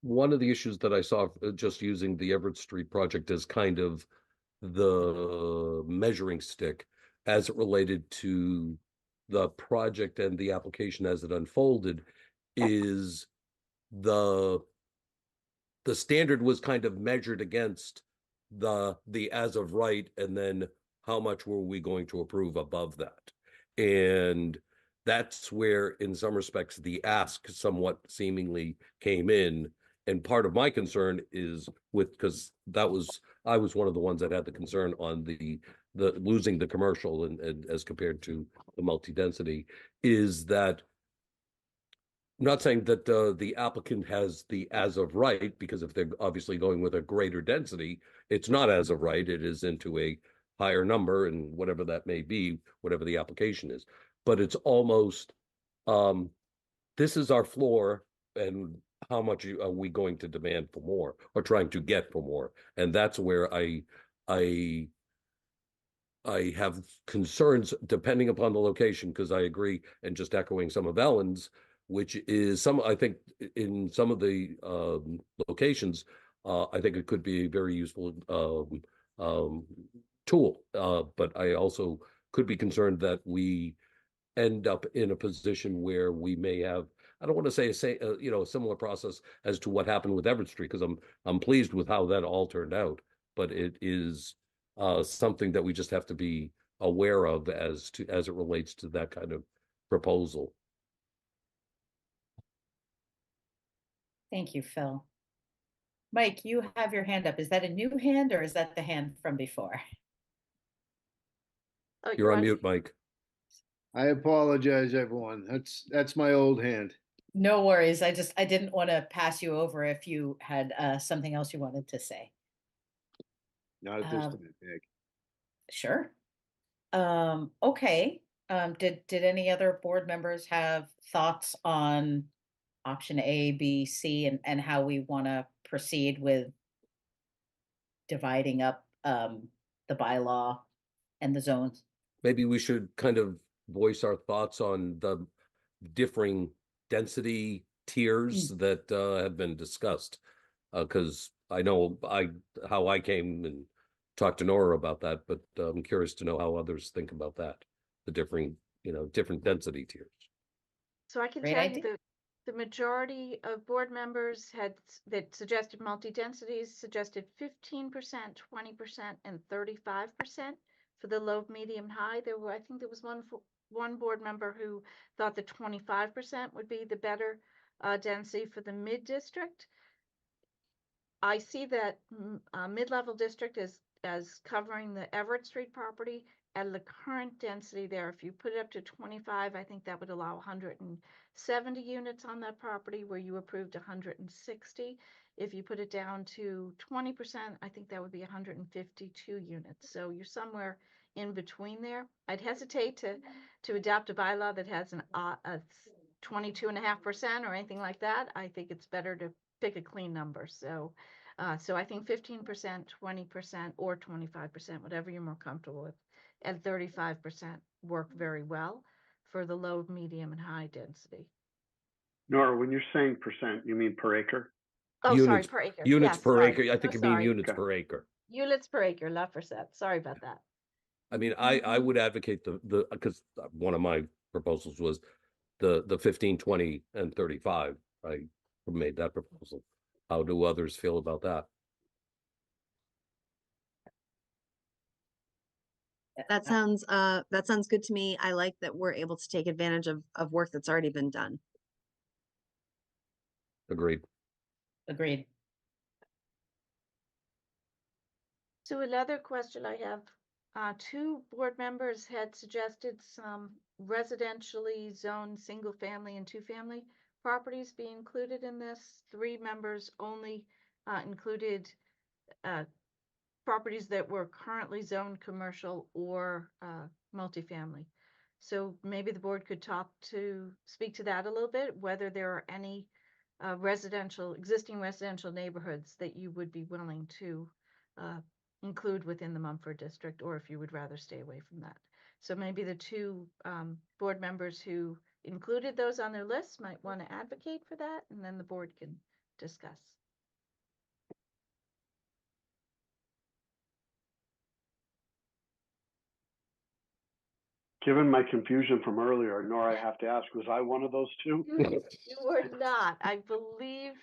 One of the issues that I saw just using the Everett Street project as kind of the measuring stick as it related to the project and the application as it unfolded is the standard was kind of measured against the as of right, and then how much were we going to approve above that? And that's where, in some respects, the ask somewhat seemingly came in. And part of my concern is because I was one of the ones that had the concern on the losing the commercial and as compared to the multi-density, is that I'm not saying that the applicant has the as of right, because if they're obviously going with a greater density, it's not as of right, it is into a higher number and whatever that may be, whatever the application is. But it's almost, this is our floor, and how much are we going to demand for more or trying to get for more? And that's where I have concerns depending upon the location, because I agree, and just echoing some of Ellen's, which is I think in some of the locations, I think it could be a very useful tool. But I also could be concerned that we end up in a position where we may have, I don't want to say a similar process as to what happened with Everett Street, because I'm pleased with how that all turned out, but it is something that we just have to be aware of as it relates to that kind of proposal. Thank you, Phil. Mike, you have your hand up. Is that a new hand or is that the hand from before? Oh, You're on mute, Mike. I apologize, everyone. That's my old hand. No worries. I didn't want to pass you over if you had something else you wanted to say. Not at this time, Peg. Sure. Okay. Did any other board members have thoughts on option A, B, C, and how we want to proceed with dividing up the bylaw and the zones? Maybe we should kind of voice our thoughts on the differing density tiers that have been discussed. Because I know how I came and talked to Nora about that, but I'm curious to know how others think about that, the differing density tiers. So I can Great tell idea. you that the majority of board members that suggested multi-densities suggested 15%, 20%, and 35% for the low, medium, high. I think there was one board member who thought that 25% would be the better density for the mid district. I see that mid-level district as covering the Everett Street property at the current density there. If you put it up to 25, I think that would allow 170 units on that property where you approved 160. If you put it down to 20%, I think that would be 152 units. So you're somewhere in between there. I'd hesitate to adopt a bylaw that has a 22.5% or anything like that. I think it's better to pick a clean number. So I think 15%, 20%, or 25%, whatever you're more comfortable with, and 35% work very well for the low, medium, and high density. Nora, when you're saying percent, you mean per acre? Oh, Units, sorry, per acre. Units Yes, per sorry. acre. I think Oh, it means sorry. units Okay. per acre. Units per acre, not percent. Sorry about that. I mean, I would advocate the because one of my proposals was the 15, 20, and 35. I made that proposal. How do others feel about that? That sounds good to me. I like that we're able to take advantage of work that's already been done. Agreed. Agreed. So another question I have, two board members had suggested some residentially zoned single family and two family properties be included in this. 3 members only included properties that were currently zoned commercial or multifamily. So maybe the board could speak to that a little bit, whether there are any existing residential neighborhoods that you would be willing to include within the Mumford district, or if you would rather stay away from that. So maybe the 2 board members who included those on their list might want to advocate for that, and then the board can discuss. Given my confusion from earlier, Nora, I have to ask, was I one of those 2? You were not. I believe,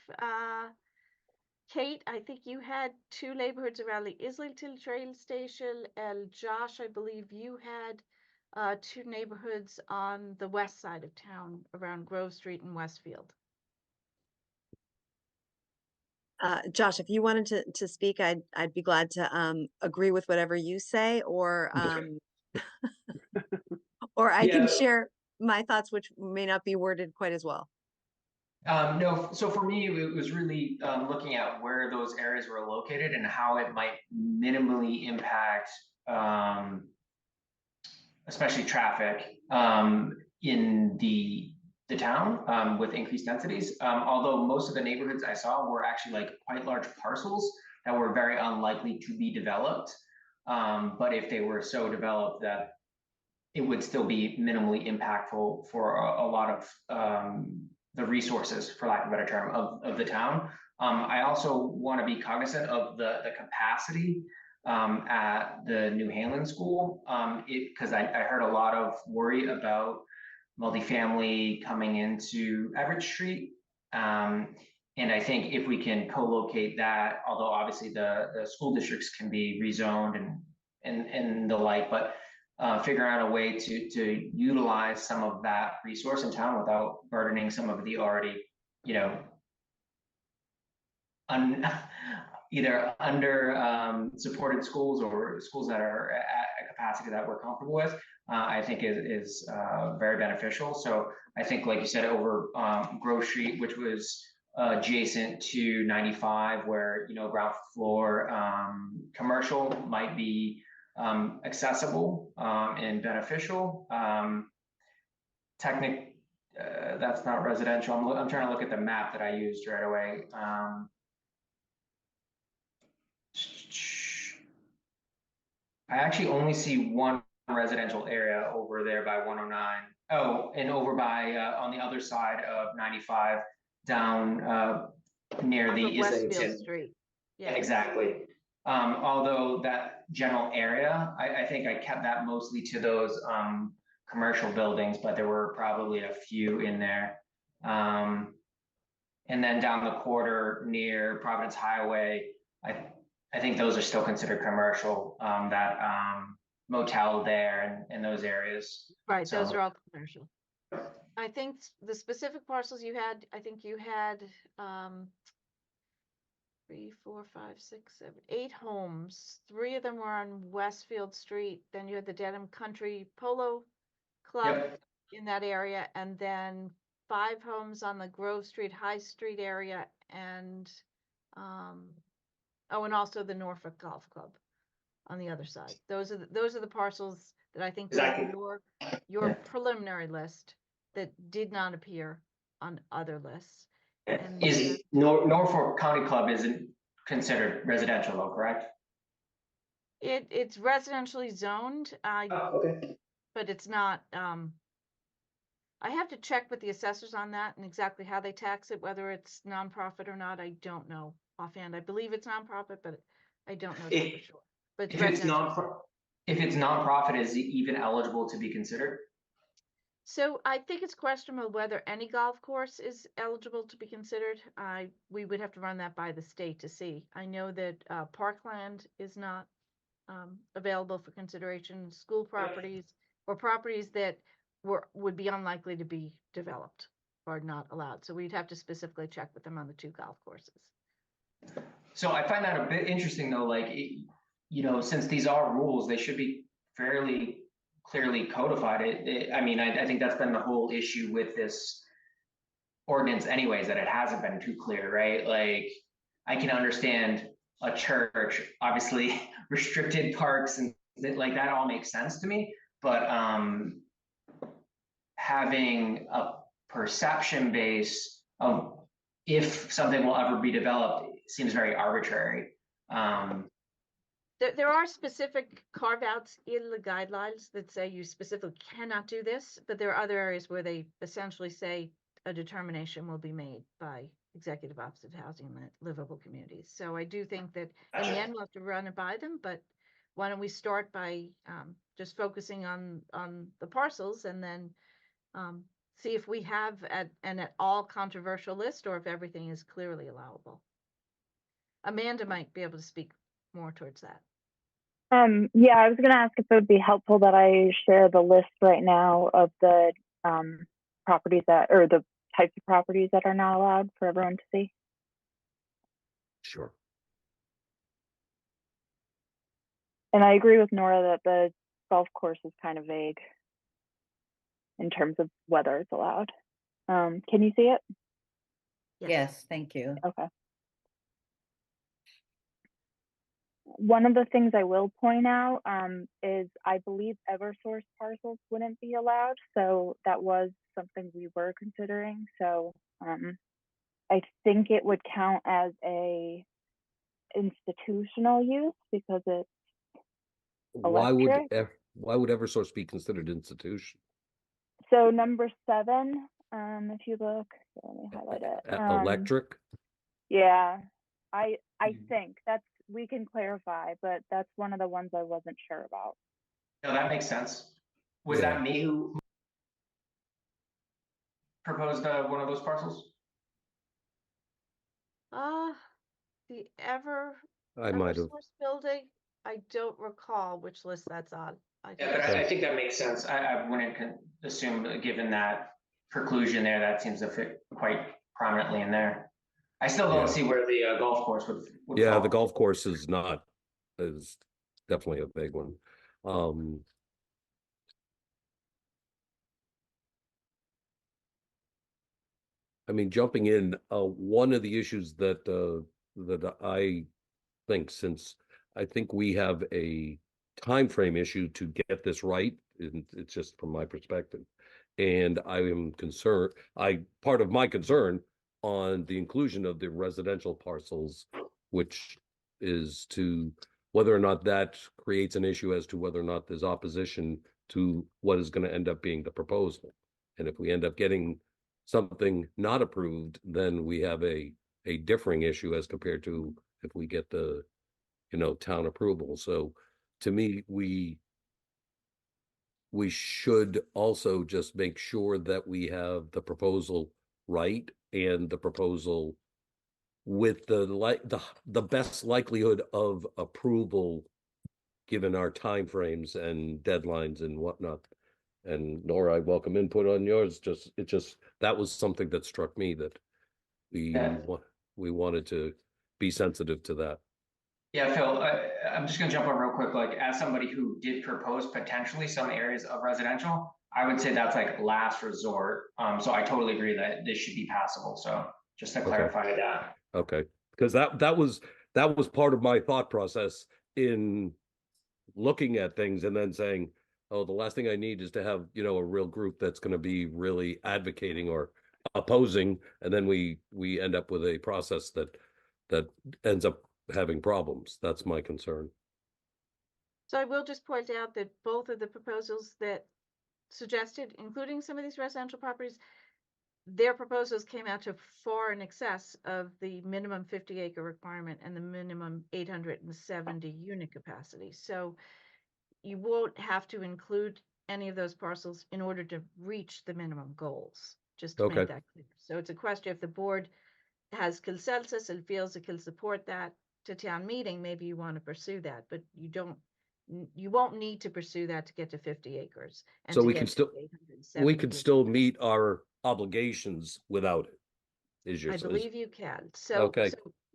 Kate, I think you had 2 neighborhoods around the Islington train station, and Josh, I believe you had 2 neighborhoods on the west side of town around Grove Street and Westfield. Josh, if you wanted to speak, I'd be glad to agree with whatever you say, or or I can share my thoughts, which may not be worded quite as well. No, so for me, it was really looking at where those areas were located and how it might minimally impact, especially traffic in the town with increased densities. Although most of the neighborhoods I saw were actually like quite large parcels that were very unlikely to be developed. But if they were so developed that it would still be minimally impactful for a lot of the resources, for lack of a better term, of the town. I also want to be cognizant of the capacity at the New Hanlon School, because I heard a lot of worry about multifamily coming into Everett Street. And I think if we can co-locate that, although obviously the school districts can be rezoned and the like, but figure out a way to utilize some of that resource in town without burdening some of the already, either under supported schools or schools that are at capacity that we're comfortable with, I think is very beneficial. So I think, like you said, over Grove Street, which was adjacent to 95, where, you know, ground floor commercial might be accessible and beneficial. That's not residential. I'm trying to look at the map that I used right away. I actually only see one residential area over there by 109. Oh, and over by on the other side of 95, down near Off the of Westfield Islington. Street. Yeah. Exactly. Although that general area, I think I kept that mostly to those commercial buildings, but there were probably a few in there. And then down the quarter near Providence Highway, I think those are still considered commercial, that motel there and those areas. Right, those So- are all commercial. I think the specific parcels you had, I think you had 3, 4, 5, 6, 7, 8 homes. 3 of them were on Westfield Street. Then you had the Dedham Country Polo Club Yep. in that area, and then 5 homes on the Grove Street High Street area, and and also the Norfolk Golf Club on the other side. Those are the parcels that I think were Exactly. on your preliminary list that did not appear on other lists. And Is Norfolk County Club isn't considered residential though, correct? it's residentially zoned, Okay. but it's not. I have to check with the assessors on that and exactly how they tax it, whether it's nonprofit or not. I don't know offhand. I believe it's nonprofit, but I don't know that for sure. But it's If it's residential. if it's nonprofit, is it even eligible to be considered? So I think it's questionable whether any golf course is eligible to be considered. We would have to run that by the state to see. I know that parkland is not available for consideration. School properties or properties that would be unlikely to be developed are not allowed. So we'd have to specifically check with them on the 2 golf courses. So I find that a bit interesting though, like, you know, since these are rules, they should be fairly clearly codified. I mean, I think that's been the whole issue with this ordinance anyways, that it hasn't been too clear, right? Like, I can understand a church, obviously restricted parks and like that all makes sense to me, but having a perception base of if something will ever be developed seems very arbitrary. There are specific carve-outs in the guidelines that say you specifically cannot do this, but there are other areas where they essentially say a determination will be made by Executive Office of Housing and Livable Communities. So I do think that in the end we'll have to run it by them, but why don't we start by just focusing on the parcels and then see if we have an at all controversial list or if everything is clearly allowable. Amanda might be able to speak more towards that. Yeah, I was going to ask if it would be helpful that I share the list right now of the properties or the types of properties that are not allowed for everyone to see. Sure. And I agree with Nora that the golf course is kind of vague in terms of whether it's allowed. Can you see it? Yes, thank you. Okay. One of the things I will point out is I believe Eversource parcels wouldn't be allowed. So that was something we were considering. So I think it would count as a institutional use because it's electric. Why would Eversource be considered institution? So number 7, if you look, let me highlight it. Electric? Yeah, I think we can clarify, but that's one of the ones I wasn't sure about. No, that makes sense. Was that me who proposed one of those parcels? The I might have. Eversource building, I don't recall which list that's on. Yeah, but I think that makes sense. I wouldn't assume, given that preclusion there, that seems to fit quite prominently in there. I still don't see where the golf course would Yeah, fall. the golf course is definitely a big one. I mean, jumping in, one of the issues that that I think, since I think we have a time frame issue to get this right, and it's just from my perspective, and I am concerned. Part of my concern on the inclusion of the residential parcels, which is to whether or not that creates an issue as to whether or not there's opposition to what is going to end up being the proposal. And if we end up getting something not approved, then we have a differing issue as compared to if we get the, town approval. So to me, we should also just make sure that we have the proposal right and the proposal with the best likelihood of approval given our timeframes and deadlines and whatnot. And Nora, I welcome input on yours. That was something that struck me, that we wanted to be sensitive to that. Yeah, Phil, I'm just gonna jump on real quick. Like, as somebody who did propose potentially some areas of residential, I would say that's like last resort. So I totally agree that this should be passable. So just to clarify that. Okay, because that was part of my thought process in looking at things and then saying, oh, the last thing I need is to have, a real group that's going to be really advocating or opposing, and then we end up with a process that ends up having problems. That's my concern. So I will just point out that both of the proposals that suggested, including some of these residential properties, their proposals came out to far in excess of the minimum 50-acre requirement and the minimum 870 unit capacity. So you won't have to include any of those parcels in order to reach the minimum goals, just to make that clear. So it's a question, if the board has consensus and feels it can support that to town meeting, maybe you want to pursue that, but you won't need to pursue that to get to 50 acres. And so we can still meet our obligations without it. I believe you can. So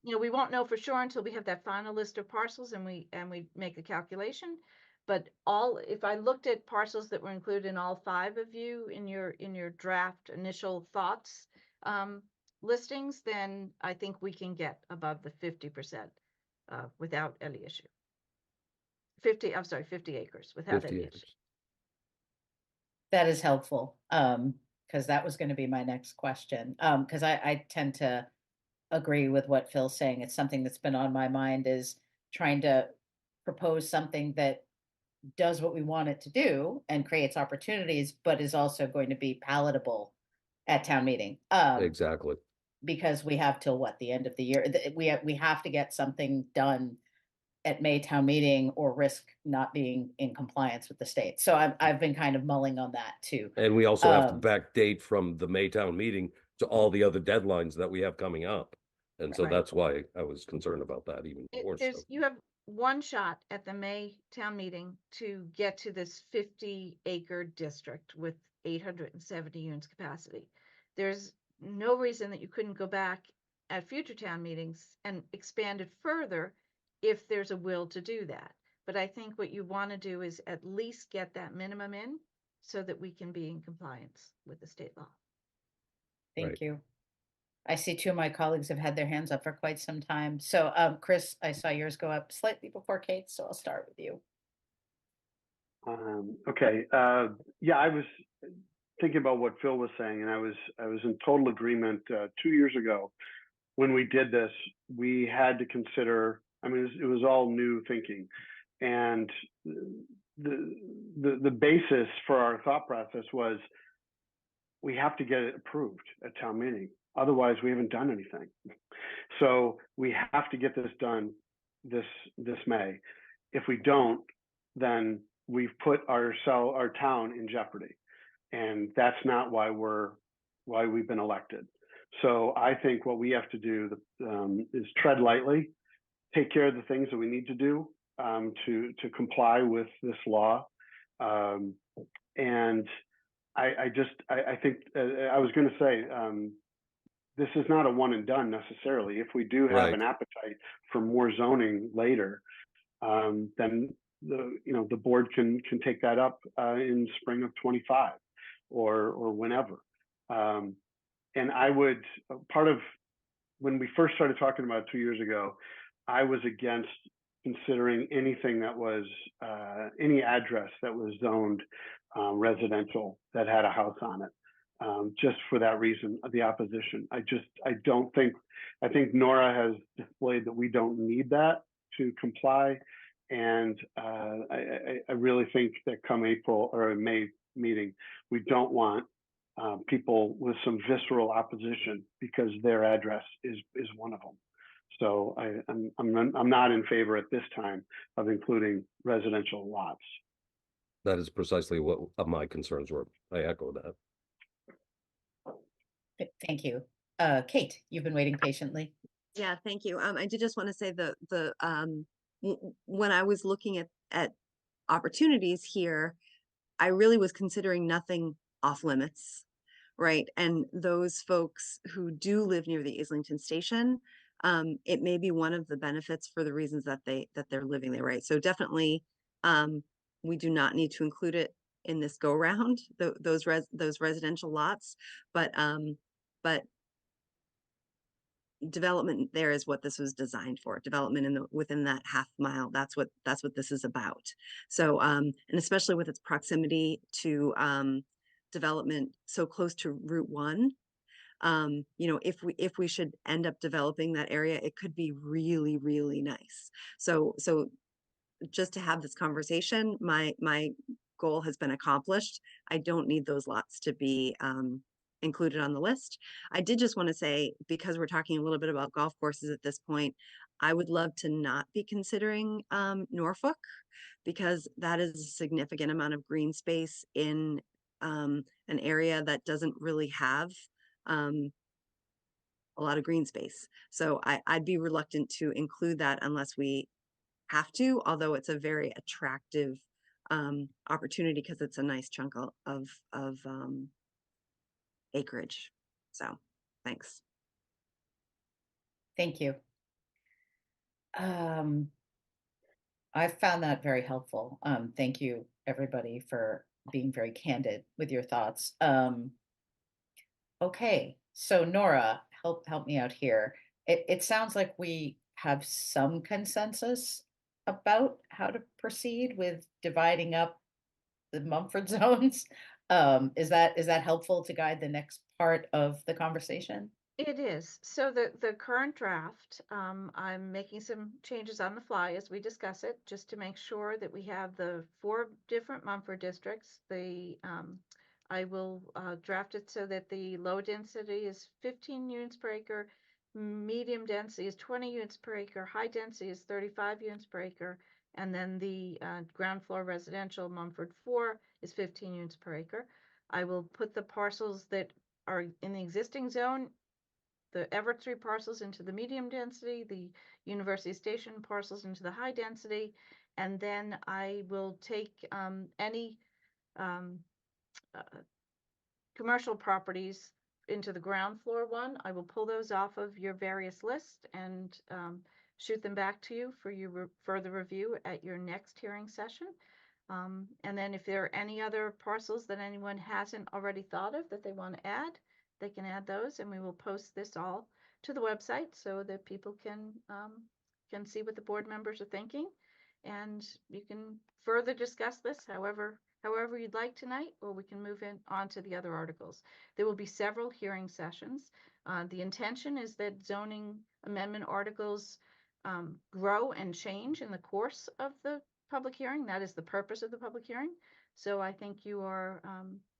we won't know for sure until we have that final list of parcels and we make a calculation. But if I looked at parcels that were included in all 5 of you in your draft initial thoughts listings, then I think we can get above the 50% without any issue. 50 acres without any issue. That is helpful, because that was going to be my next question. Because I tend to agree with what Phil's saying. It's something that's been on my mind, is trying to propose something that does what we want it to do and creates opportunities, but is also going to be palatable at town meeting. Exactly. Because we have till the end of the year. We have to get something done at May town meeting or risk not being in compliance with the state. So I've been kind of mulling on that too. And we also have to backdate from the May town meeting to all the other deadlines that we have coming up. And so that's why I was concerned about that even more. You have one shot at the May town meeting to get to this 50-acre district with 870 units capacity. There's no reason that you couldn't go back at future town meetings and expand it further if there's a will to do that. But I think what you want to do is at least get that minimum in so that we can be in compliance with the state law. Thank you. I see 2 of my colleagues have had their hands up for quite some time. So, Chris, I saw yours go up slightly before Kate, so I'll start with you. Okay. Yeah, I was thinking about what Phil was saying, and I was in total agreement. 2 years ago, when we did this, we had to consider. I mean, it was all new thinking, and the basis for our thought process was we have to get it approved at town meeting. Otherwise, we haven't done anything. So we have to get this done this May. If we don't, then we've put our town in jeopardy, and that's not why we've been elected. So I think what we have to do is tread lightly, take care of the things that we need to do to comply with this law, and I think I was going to say. This is not a one and done necessarily. If we do have an appetite for more zoning later, then the board can take that up in spring of 25 or whenever. And I would, part of when we first started talking about it 2 years ago, I was against considering anything that was any address that was zoned residential that had a house on it. Just for that reason, the opposition. I think Nora has displayed that we don't need that to comply. And I really think that come April or May meeting, we don't want people with some visceral opposition because their address is one of them. So I'm not in favor at this time of including residential lots. That is precisely what my concerns were. I echo that. Thank you. Kate, you've been waiting patiently. Yeah, thank you. I did just want to say when I was looking at opportunities here, I really was considering nothing off limits, right? And those folks who do live near the Islington station, it may be one of the benefits for the reasons that they're living there, right? So definitely, we do not need to include it in this go round, those residential lots, but development there is what this was designed for. Development within that half mile. That's what this is about. So and especially with its proximity to development so close to Route 1, if we should end up developing that area, it could be really, really nice. So just to have this conversation, my goal has been accomplished. I don't need those lots to be included on the list. I did just want to say, because we're talking a little bit about golf courses at this point, I would love to not be considering Norfolk, because that is a significant amount of green space in an area that doesn't really have a lot of green space. So I'd be reluctant to include that unless we have to, although it's a very attractive opportunity because it's a nice chunk of acreage. So thanks. Thank you. I found that very helpful. Thank you, everybody, for being very candid with your thoughts. Okay, so Nora, help me out here. It sounds like we have some consensus about how to proceed with dividing up the Mumford zones. Is that helpful to guide the next part of the conversation? It is. So the current draft, I'm making some changes on the fly as we discuss it, just to make sure that we have the 4 different Mumford districts. I will draft it so that the low density is 15 units per acre, medium density is 20 units per acre, high density is 35 units per acre, and then the ground floor residential Mumford 4 is 15 units per acre. I will put the parcels that are in the existing zone, the Everett Street parcels, into the medium density, the University Station parcels into the high density, and then I will take any commercial properties into the ground floor one. I will pull those off of your various lists and shoot them back to you for your further review at your next hearing session. And then if there are any other parcels that anyone hasn't already thought of that they want to add, they can add those, and we will post this all to the website so that people can see what the board members are thinking, and you can further discuss this however you'd like tonight, or we can move on to the other articles. There will be several hearing sessions. The intention is that zoning amendment articles grow and change in the course of the public hearing. That is the purpose of the public hearing. So I think you are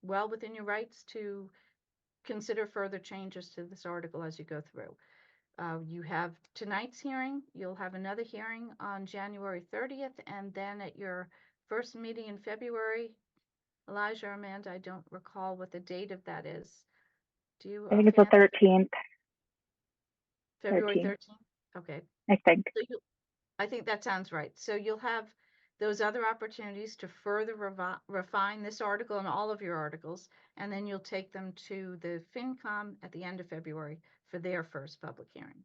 well within your rights to consider further changes to this article as you go through. You have tonight's hearing. You'll have another hearing on January 30th, and then at your first meeting in February, Elijah or Amanda, I don't recall what the date of that is. Do you? I think it's the 13th. February 13th? Okay. I think. So I think that sounds right. So you'll have those other opportunities to further refine this article and all of your articles, and then you'll take them to the FinCom at the end of February for their first public hearing.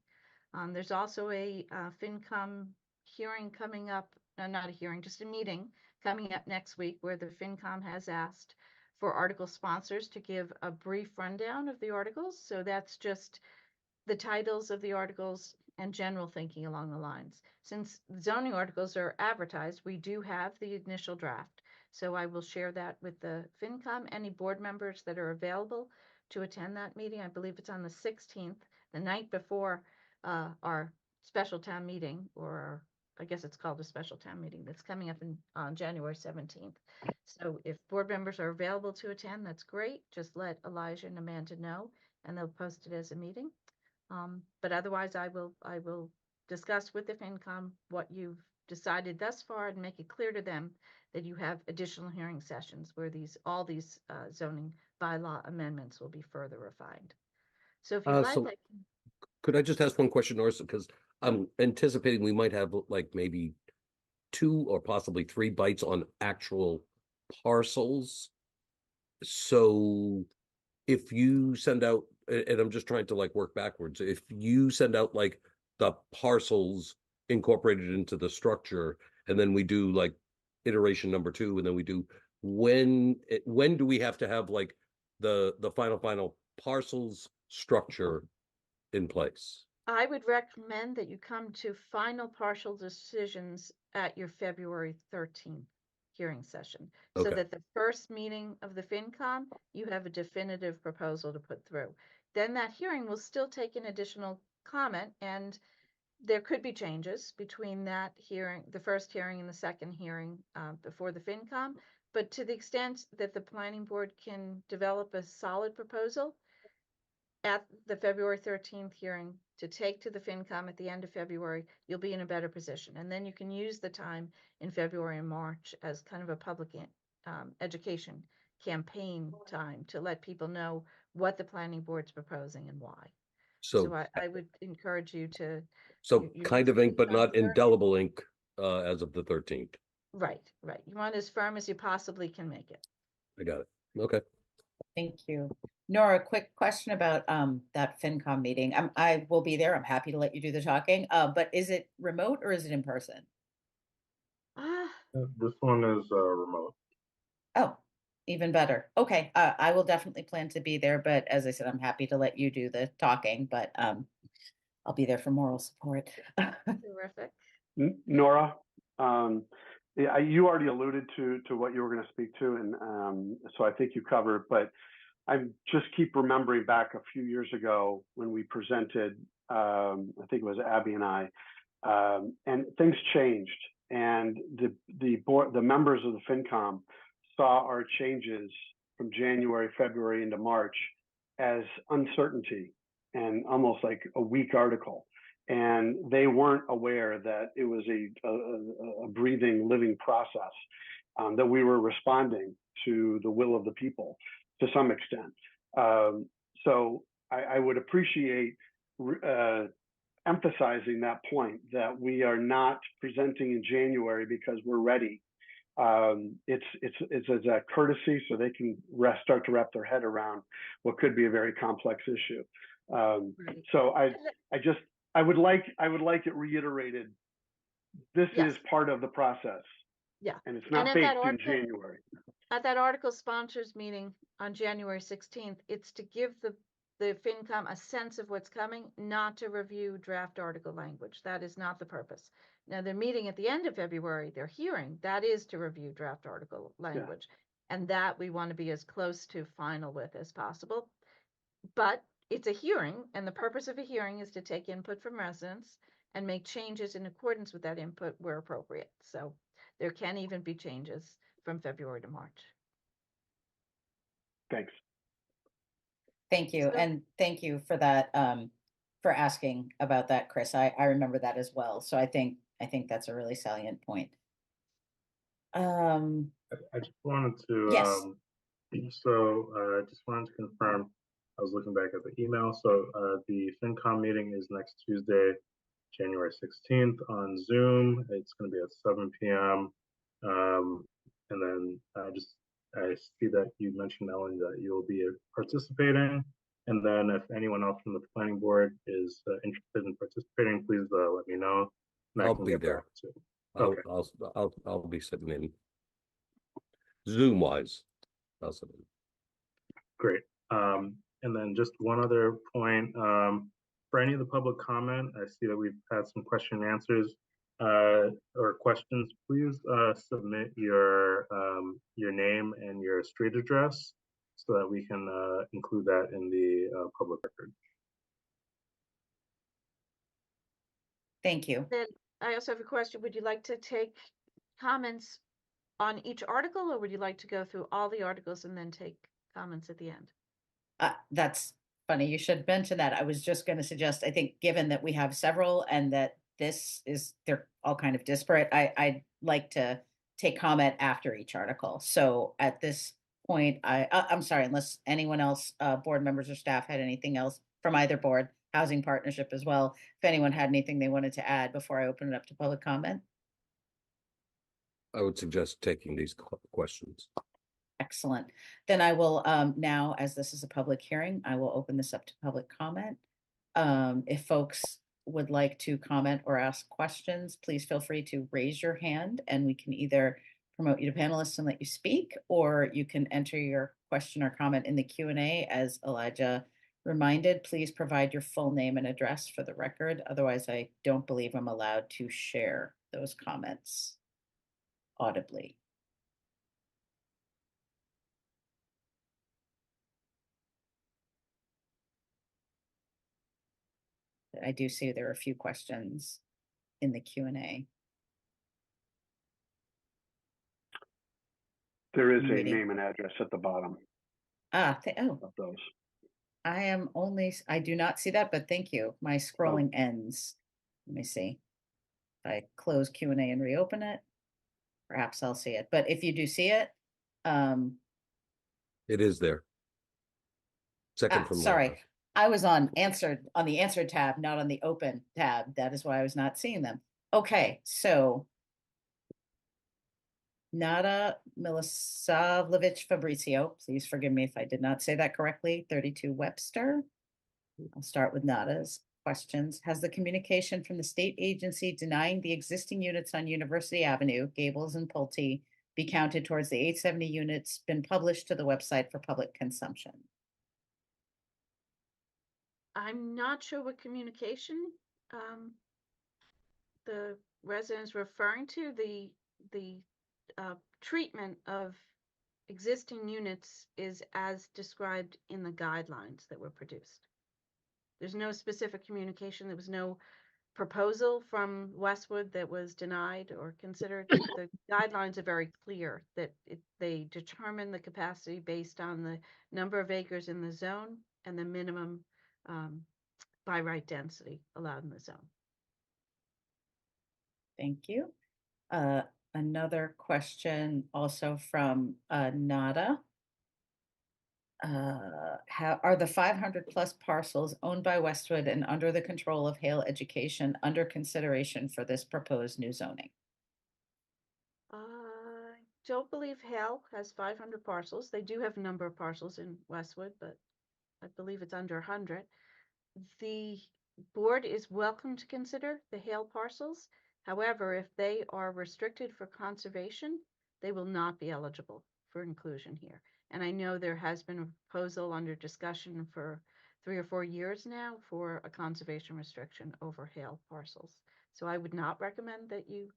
There's also a FinCom hearing coming up not a hearing, just a meeting coming up next week where the FinCom has asked for article sponsors to give a brief rundown of the articles. So that's just the titles of the articles and general thinking along the lines. Since zoning articles are advertised, we do have the initial draft. So I will share that with the FinCom, any board members that are available to attend that meeting. I believe it's on the 16th, the night before our special town meeting, or I guess it's called a special town meeting that's coming up on January 17th. So if board members are available to attend, that's great. Just let Elijah and Amanda know, and they'll post it as a meeting. But otherwise, I will discuss with the FinCom what you've decided thus far and make it clear to them that you have additional hearing sessions where all these zoning bylaw amendments will be further refined. So if you like, So could I just ask one question, Norris? Because I'm anticipating we might have like maybe 2 or possibly 3 bites on actual parcels. So if you send out, and I'm just trying to like work backwards, if you send out like the parcels incorporated into the structure, and then we do like iteration number 2, and then we do when do we have to have like the final parcels structure in place? I would recommend that you come to final partial decisions at your February 13th hearing session, so Okay. that the first meeting of the FinCom, you have a definitive proposal to put through. Then that hearing will still take an additional comment, and there could be changes between that hearing, the first hearing and the second hearing before the FinCom. But to the extent that the planning board can develop a solid proposal at the February 13th hearing to take to the FinCom at the end of February, you'll be in a better position. And then you can use the time in February and March as kind of a public education campaign time to let people know what the planning board's proposing and why. So I would encourage you to. So you kind of ink, but not indelible ink as of the 13th. Right. You want as firm as you possibly can make it. I got it. Okay. Thank you. Nora, quick question about that FinCom meeting. I will be there. I'm happy to let you do the talking. But is it remote or is it in person? This one is remote. Oh, even better. Okay, I will definitely plan to be there, but as I said, I'm happy to let you do the talking, but I'll be there for moral support. Terrific. Nora, yeah, you already alluded to what you were going to speak to, and so I think you covered. But I just keep remembering back a few years ago when we presented. I think it was Abby and I, and things changed, and the board, the members of the FinCom, saw our changes from January, February into March as uncertainty and almost like a weak article. And they weren't aware that it was a breathing, living process, that we were responding to the will of the people to some extent. So I would appreciate emphasizing that point, that we are not presenting in January because we're ready. It's as a courtesy so they can start to wrap their head around what could be a very complex issue. So I would like it reiterated. This is part of the process. Yeah. And it's not baked in January. At that article sponsors meeting on January 16th, it's to give the FinCom a sense of what's coming, not to review draft article language. That is not the purpose. Now, they're meeting at the end of February, their hearing, that is to review draft article language. Yeah. And that we want to be as close to final with as possible. But it's a hearing, and the purpose of a hearing is to take input from residents and make changes in accordance with that input where appropriate. So there can even be changes from February to March. Thanks. Thank you. And thank you for that, for asking about that, Chris. I remember that as well. So I think that's a really salient point. I just wanted to, yes. I just wanted to confirm, I was looking back at the email. So the FinCom meeting is next Tuesday, January 16th on Zoom. It's going to be at 7 p.m. And then I see that you mentioned, Ellen, that you'll be participating. And then if anyone else from the planning board is interested in participating, please let me know. I'll be there. Okay. I'll be sitting in. Zoom wise, I'll sit in. Great. And then just one other point, for any of the public comment, I see that we've had some question and answers or questions. Please submit your name and your street address so that we can include that in the public record. Thank you. Then I also have a question. Would you like to take comments on each article, or would you like to go through all the articles and then take comments at the end? That's funny. You should mention that. I was just going to suggest, I think, given that we have several and that they're all kind of disparate, I'd like to take comment after each article. So at this point, I'm sorry, unless anyone else, board members or staff had anything else from either board, housing partnership as well, if anyone had anything they wanted to add before I open it up to public comment. I would suggest taking these questions. Excellent. Then I will, now, as this is a public hearing, I will open this up to public comment. If folks would like to comment or ask questions, please feel free to raise your hand and we can either promote you to panelists and let you speak, or you can enter your question or comment in the Q&A. As Elijah reminded, please provide your full name and address for the record. Otherwise, I don't believe I'm allowed to share those comments audibly. I do see there are a few questions in the Q&A. There is a Reading. name and address at the bottom Oh, of those. I do not see that, but thank you. My scrolling ends. Let me see. If I close Q&A and reopen it, perhaps I'll see it. But if you do see it, It is there. Second from sorry. left. I was on the answered tab, not on the open tab. That is why I was not seeing them. Okay, so Nada Milosavljevic Fabricio, please forgive me if I did not say that correctly, 32 Webster. I'll start with Nada's questions. Has the communication from the state agency denying the existing units on University Avenue, Gables and Pulte, be counted towards the 870 units been published to the website for public consumption? I'm not sure what communication the residents referring to. The treatment of existing units is as described in the guidelines that were produced. There's no specific communication. There was no proposal from Westwood that was denied or considered. The guidelines are very clear that they determine the capacity based on the number of acres in the zone and the minimum by right density allowed in the zone. Thank you. Another question also from Nada. How are the 500 plus parcels owned by Westwood and under the control of Hale Education under consideration for this proposed new zoning? I don't believe Hale has 500 parcels. They do have a number of parcels in Westwood, but I believe it's under 100. The board is welcome to consider the Hale parcels. However, if they are restricted for conservation, they will not be eligible for inclusion here. And I know there has been a proposal under discussion for 3 or 4 years now for a conservation restriction over Hale parcels. So I would not recommend that you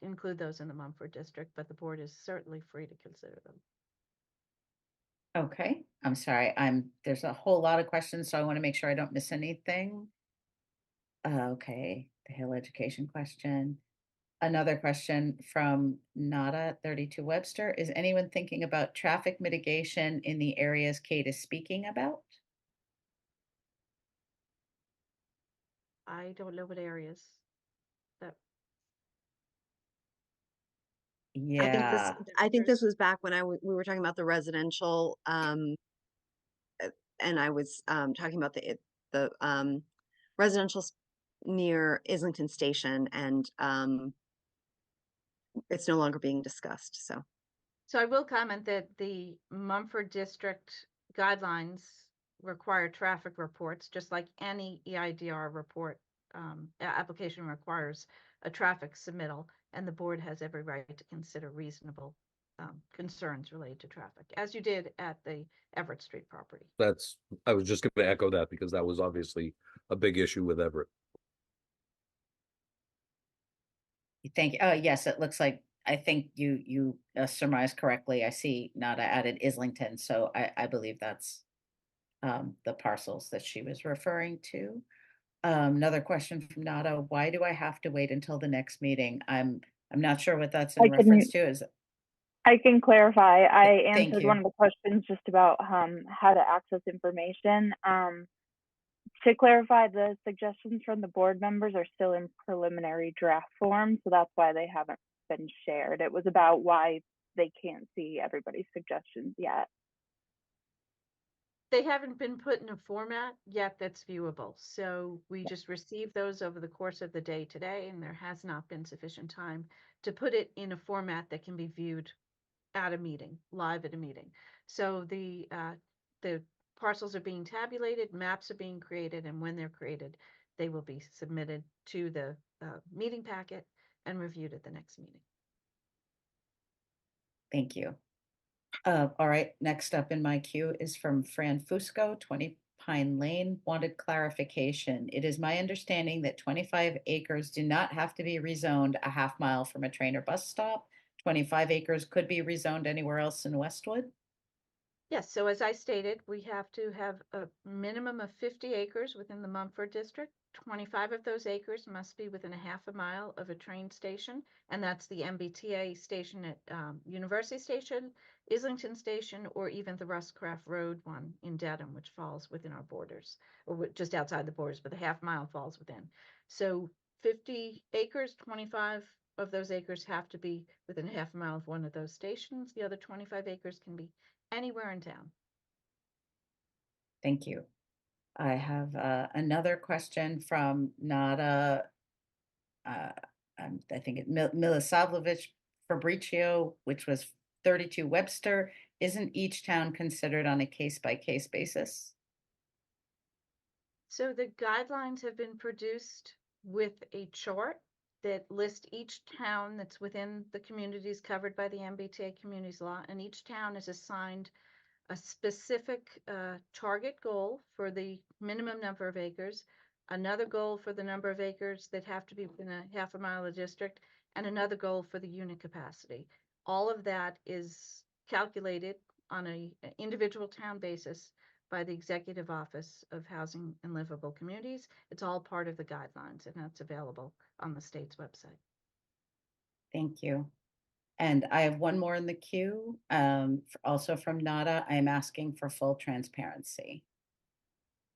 include those in the Mumford district, but the board is certainly free to consider them. Okay, I'm sorry. There's a whole lot of questions, so I want to make sure I don't miss anything. Okay, the Hale Education question. Another question from Nada 32 Webster. Is anyone thinking about traffic mitigation in the areas Kate is speaking about? I don't know what areas that. Yeah. I think this was back when we were talking about the residential, and I was talking about the residential near Islington Station, and it's no longer being discussed. So I will comment that the Mumford district guidelines require traffic reports, just like any EIDR report application requires a traffic submittal, and the board has every right to consider reasonable concerns related to traffic, as you did at the Everett Street property. I was just going to echo that because that was obviously a big issue with Everett. Thank you. Yes, it looks like, I think you surmised correctly. I see Nada added Islington, so I believe that's the parcels that she was referring to. Another question from Nada, why do I have to wait until the next meeting? I'm not sure what that's in reference to. Is I can clarify. I Thank answered you. one of the questions just about how to access information. To clarify, the suggestions from the board members are still in preliminary draft form, so that's why they haven't been shared. It was about why they can't see everybody's suggestions yet. They haven't been put in a format yet that's viewable. So we just received those over the course of the day today, and there has not been sufficient time to put it in a format that can be viewed at a meeting, live at a meeting. So the parcels are being tabulated, maps are being created, and when they're created, they will be submitted to the meeting packet and reviewed at the next meeting. Thank you. All right, next up in my queue is from Fran Fusco, 20 Pine Lane, wanted clarification. It is my understanding that 25 acres do not have to be rezoned a half mile from a train or bus stop. 25 acres could be rezoned anywhere else in Westwood? Yes, so as I stated, we have to have a minimum of 50 acres within the Mumford district. 25 of those acres must be within a half a mile of a train station, and that's the MBTA station at University Station, Islington Station, or even the Rustcraft Road one in Dedham, which falls within our borders, or just outside the borders, but the half mile falls within. So 50 acres, 25 of those acres have to be within a half a mile of one of those stations. The other 25 acres can be anywhere in town. Thank you. I have another question from Nada, I think it Milosavljevic Fabricio, which was 32 Webster. Isn't each town considered on a case-by-case basis? So the guidelines have been produced with a chart that lists each town that's within the communities covered by the MBTA Communities Law, and each town is assigned a specific target goal for the minimum number of acres, another goal for the number of acres that have to be within a half a mile of the district, and another goal for the unit capacity. All of that is calculated on an individual town basis by the Executive Office of Housing and Livable Communities. It's all part of the guidelines, and that's available on the state's website. Thank you. And I have one more in the queue, also from Nada. I am asking for full transparency.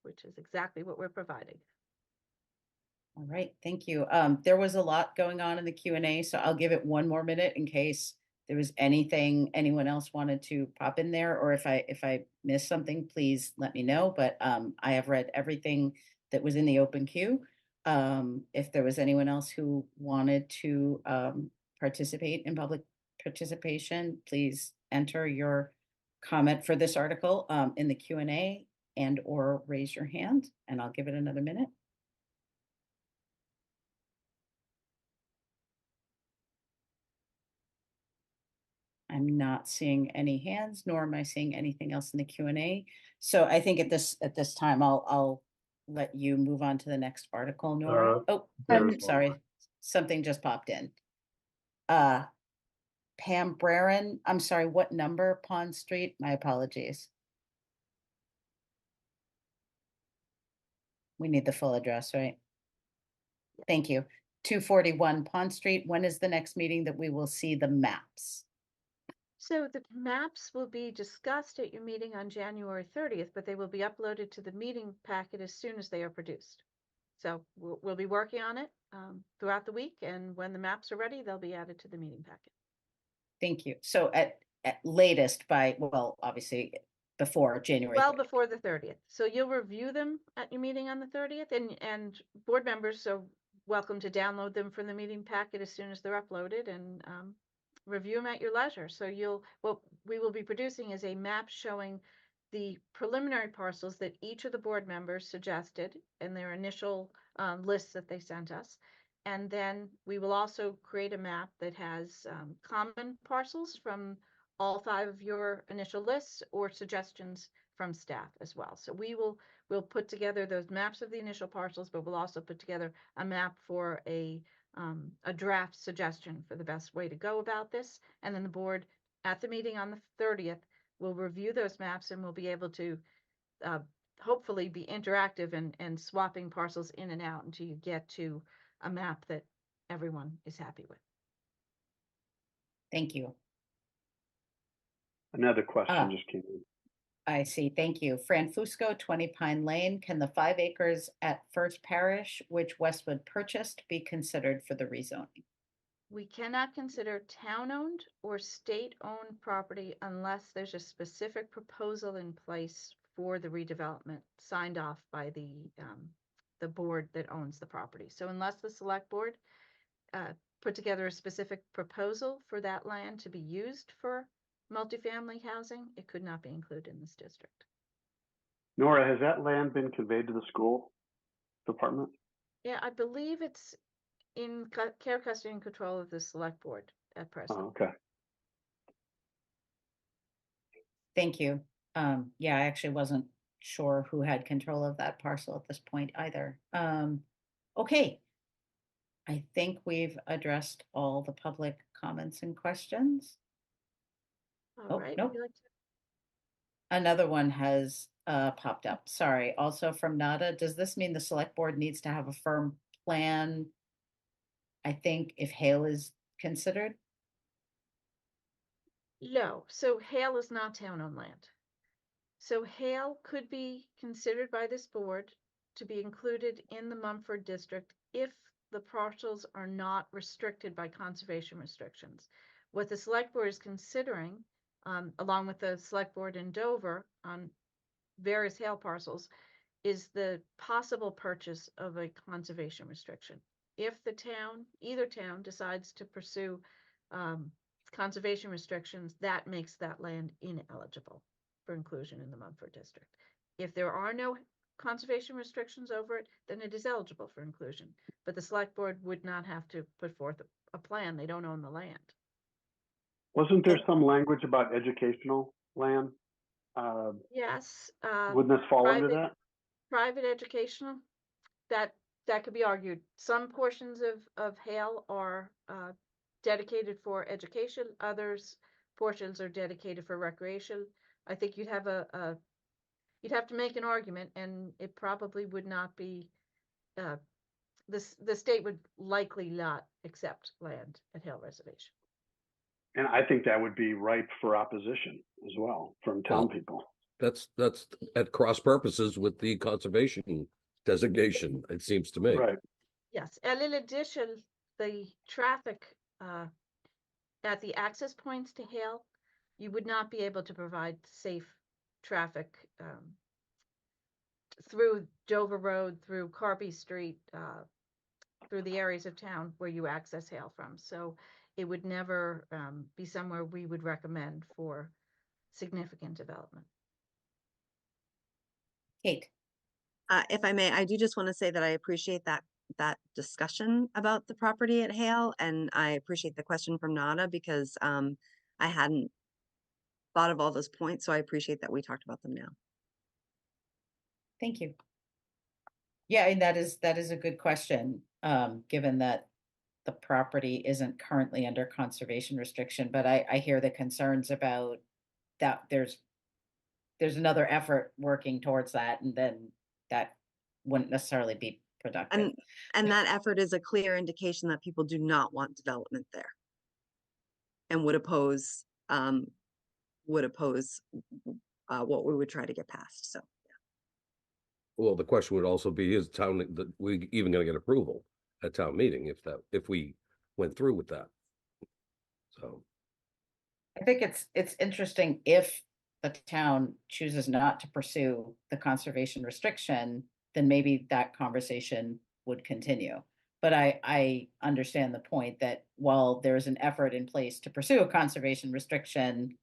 Which is exactly what we're providing. All right, thank you. There was a lot going on in the Q&A, so I'll give it one more minute in case there was anything anyone else wanted to pop in there, or if I missed something, please let me know. But I have read everything that was in the open queue. If there was anyone else who wanted to participate in public participation, please enter your comment for this article in the Q&A and or raise your hand, and I'll give it another minute. I'm not seeing any hands, nor am I seeing anything else in the Q&A. So I think at this time, I'll let you move on to the next article, Nora. Sorry, something just popped in. Pam Braren, I'm sorry, what number? Pond Street? My apologies. We need the full address, right? Thank you. 241 Pond Street. When is the next meeting that we will see the maps? So the maps will be discussed at your meeting on January 30th, but they will be uploaded to the meeting packet as soon as they are produced. So we'll be working on it throughout the week, and when the maps are ready, they'll be added to the meeting packet. Thank you. So at latest by, well, obviously before January 30th. Well, before the 30th. So you'll review them at your meeting on the 30th, and board members are welcome to download them from the meeting packet as soon as they're uploaded, and review them at your leisure. So what we will be producing is a map showing the preliminary parcels that each of the board members suggested in their initial lists that they sent us. And then we will also create a map that has common parcels from all 5 of your initial lists or suggestions from staff as well. So we'll put together those maps of the initial parcels, but we'll also put together a map for a draft suggestion for the best way to go about this. And then the board at the meeting on the 30th will review those maps, and we'll be able to hopefully be interactive and swapping parcels in and out until you get to a map that everyone is happy with. Thank you. Another question just came in. I see. Thank you. Fran Fusco, 20 Pine Lane. Can the 5 acres at First Parish, which Westwood purchased, be considered for the rezoning? We cannot consider town-owned or state-owned property unless there's a specific proposal in place for the redevelopment signed off by the board that owns the property. So unless the select board put together a specific proposal for that land to be used for multifamily housing, it could not be included in this district. Nora, has that land been conveyed to the school department? Yeah, I believe it's in care, custody, and control of the select board at present. Oh, okay. Thank you. Yeah, I actually wasn't sure who had control of that parcel at this point either. Okay. I think we've addressed all the public comments and questions. All right. Nope. Would you like to? Another one has popped up. Sorry. Also from Nada, does this mean the select board needs to have a firm plan? I think if Hale is considered. No, so Hale is not town-owned land. So Hale could be considered by this board to be included in the Mumford district if the parcels are not restricted by conservation restrictions. What the select board is considering, along with the select board in Dover on various Hale parcels, is the possible purchase of a conservation restriction. If the town, either town, decides to pursue conservation restrictions, that makes that land ineligible for inclusion in the Mumford district. If there are no conservation restrictions over it, then it is eligible for inclusion. But the select board would not have to put forth a plan. They don't own the land. Wasn't there some language about educational land? Yes. Wouldn't this fall under that? Private educational, that could be argued. Some portions of Hale are dedicated for education. Others portions are dedicated for recreation. I think you'd have you'd have to make an argument, and it probably would not be. The state would likely not accept land at Hale Reservation. And I think that would be ripe for opposition as well from town people. That's at cross purposes with the conservation designation, it seems to me. Right. Yes, and in addition, the traffic at the access points to Hale, you would not be able to provide safe traffic through Dover Road, through Carby Street, through the areas of town where you access Hale from. So it would never be somewhere we would recommend for significant development. Kate. If I may, I do just want to say that I appreciate that discussion about the property at Hale, and I appreciate the question from Nada because I hadn't thought of all those points, so I appreciate that we talked about them now. Thank you. Yeah, and that is a good question, given that the property isn't currently under conservation restriction, but I hear the concerns about that there's another effort working towards that, and then that wouldn't necessarily be productive. And that effort is a clear indication that people do not want development there and would oppose what we would try to get passed. So Well, the question would also be, is we even going to get approval at town meeting if we went through with that? So I think it's interesting if the town chooses not to pursue the conservation restriction, then maybe that conversation would continue. But I understand the point that while there's an effort in place to pursue a conservation restriction,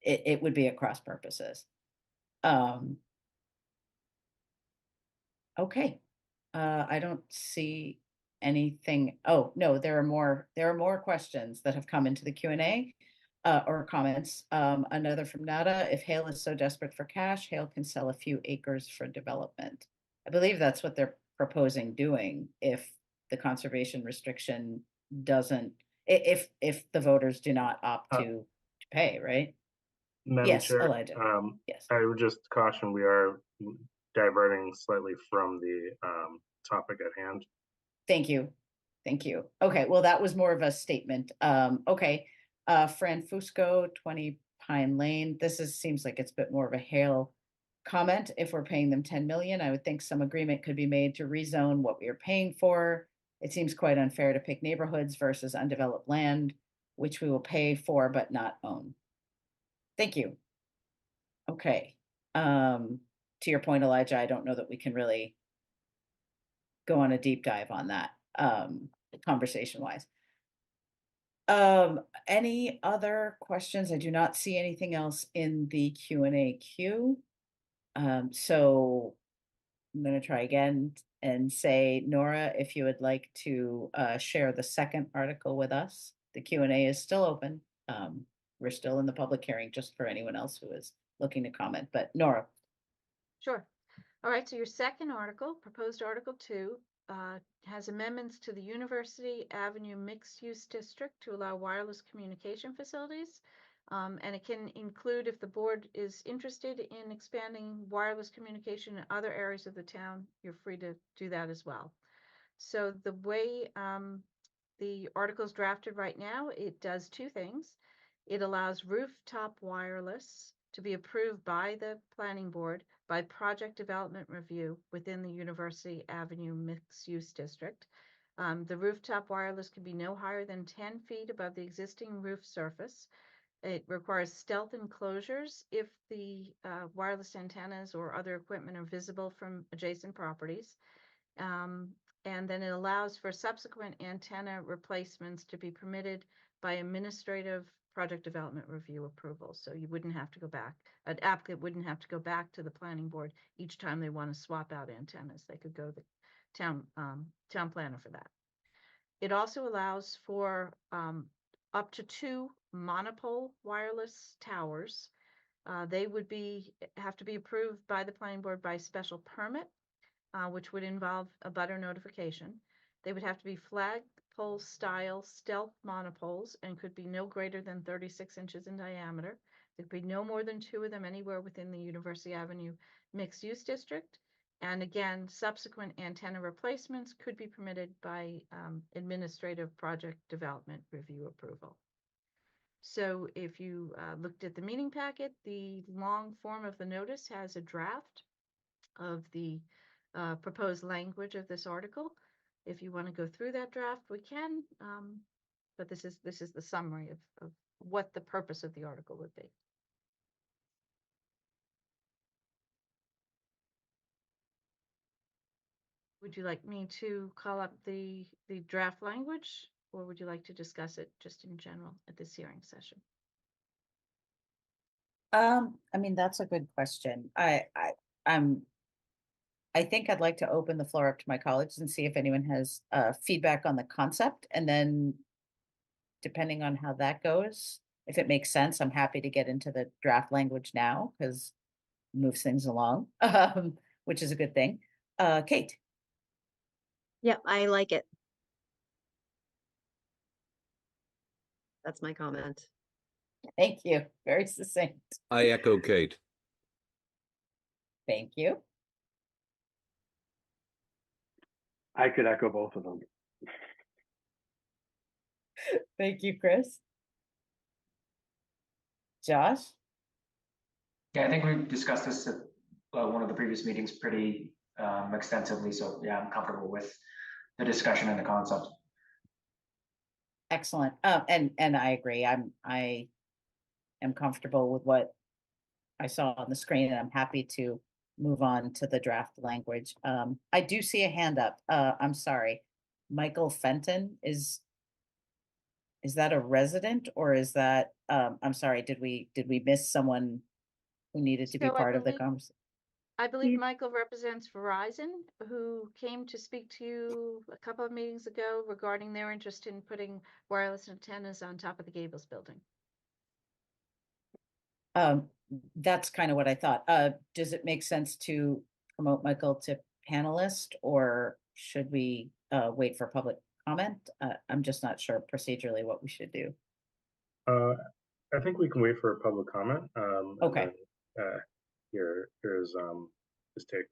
it would be at cross purposes. Okay, I don't see anything? Oh, no, there are more questions that have come into the Q&A or comments. Another from Nada: if Hale is so desperate for cash, Hale can sell a few acres for development. I believe that's what they're proposing doing if the conservation restriction doesn't, if the voters do not opt Uh, to pay, right? Madam Yes, Chair, Elijah. Yes. I would just caution, we are diverting slightly from the topic at hand. Thank you. Thank you. Okay, well, that was more of a statement. Okay. Fran Fusco, 20 Pine Lane. Seems like it's a bit more of a Hale comment. If we're paying them 10 million, I would think some agreement could be made to rezone what we are paying for. It seems quite unfair to pick neighborhoods versus undeveloped land, which we will pay for but not own. Thank you. Okay. To your point, Elijah, I don't know that we can really go on a deep dive on that, conversation wise. Any other questions? I do not see anything else in the Q&A queue. So I'm going to try again and say, Nora, if you would like to share the second article with us. The Q&A is still open. We're still in the public hearing, just for anyone else who is looking to comment. But Nora. Sure. All right, so your second article, proposed Article 2, has amendments to the University Avenue Mixed-Use District to allow wireless communication facilities. And it can include, if the board is interested in expanding wireless communication in other areas of the town, you're free to do that as well. So the way the article is drafted right now, it does two things. It allows rooftop wireless to be approved by the planning board by project development review within the University Avenue Mixed-Use District. The rooftop wireless can be no higher than 10 feet above the existing roof surface. It requires stealth enclosures if the wireless antennas or other equipment are visible from adjacent properties. And then it allows for subsequent antenna replacements to be permitted by administrative project development review approval. So you wouldn't have to go back, an applicant wouldn't have to go back to the planning board each time they want to swap out antennas. They could go to the town planner for that. It also allows for up to 2 monopole wireless towers. They would have to be approved by the planning board by special permit, which would involve a butter notification. They would have to be flagpole style stealth monopoles and could be no greater than 36 inches in diameter. There could be no more than 2 of them anywhere within the University Avenue Mixed Use District. And again, subsequent antenna replacements could be permitted by administrative project development review approval. So if you looked at the meeting packet, the long form of the notice has a draft of the proposed language of this article. If you want to go through that draft, we can, but this is the summary of what the purpose of the article would be. Would you like me to call up the draft language, or would you like to discuss it just in general at this hearing session? I mean, that's a good question. I think I'd like to open the floor up to my colleagues and see if anyone has feedback on the concept, and then depending on how that goes, if it makes sense, I'm happy to get into the draft language now because it moves things along, which is a good thing. Kate. Yep, I like it. That's my comment. Thank you. Very succinct. I echo Kate. Thank you. I could echo both of them. Thank you, Chris. Josh? Yeah, I think we discussed this at one of the previous meetings pretty extensively. So yeah, I'm comfortable with the discussion and the concept. Excellent. And I agree. I am comfortable with what I saw on the screen, and I'm happy to move on to the draft language. I do see a hand up. I'm sorry. Michael Fenton, is that a resident, or is that I'm sorry, did we miss someone who needed to be So I part of the believe- conversation? I believe You- Michael represents Verizon, who came to speak to you a couple of meetings ago regarding their interest in putting wireless antennas on top of the Gables building. That's kind of what I thought. Does it make sense to promote Michael to panelist, or should we wait for public comment? I'm just not sure procedurally what we should do. I think we can wait for a public comment. Okay. And then, here's his take.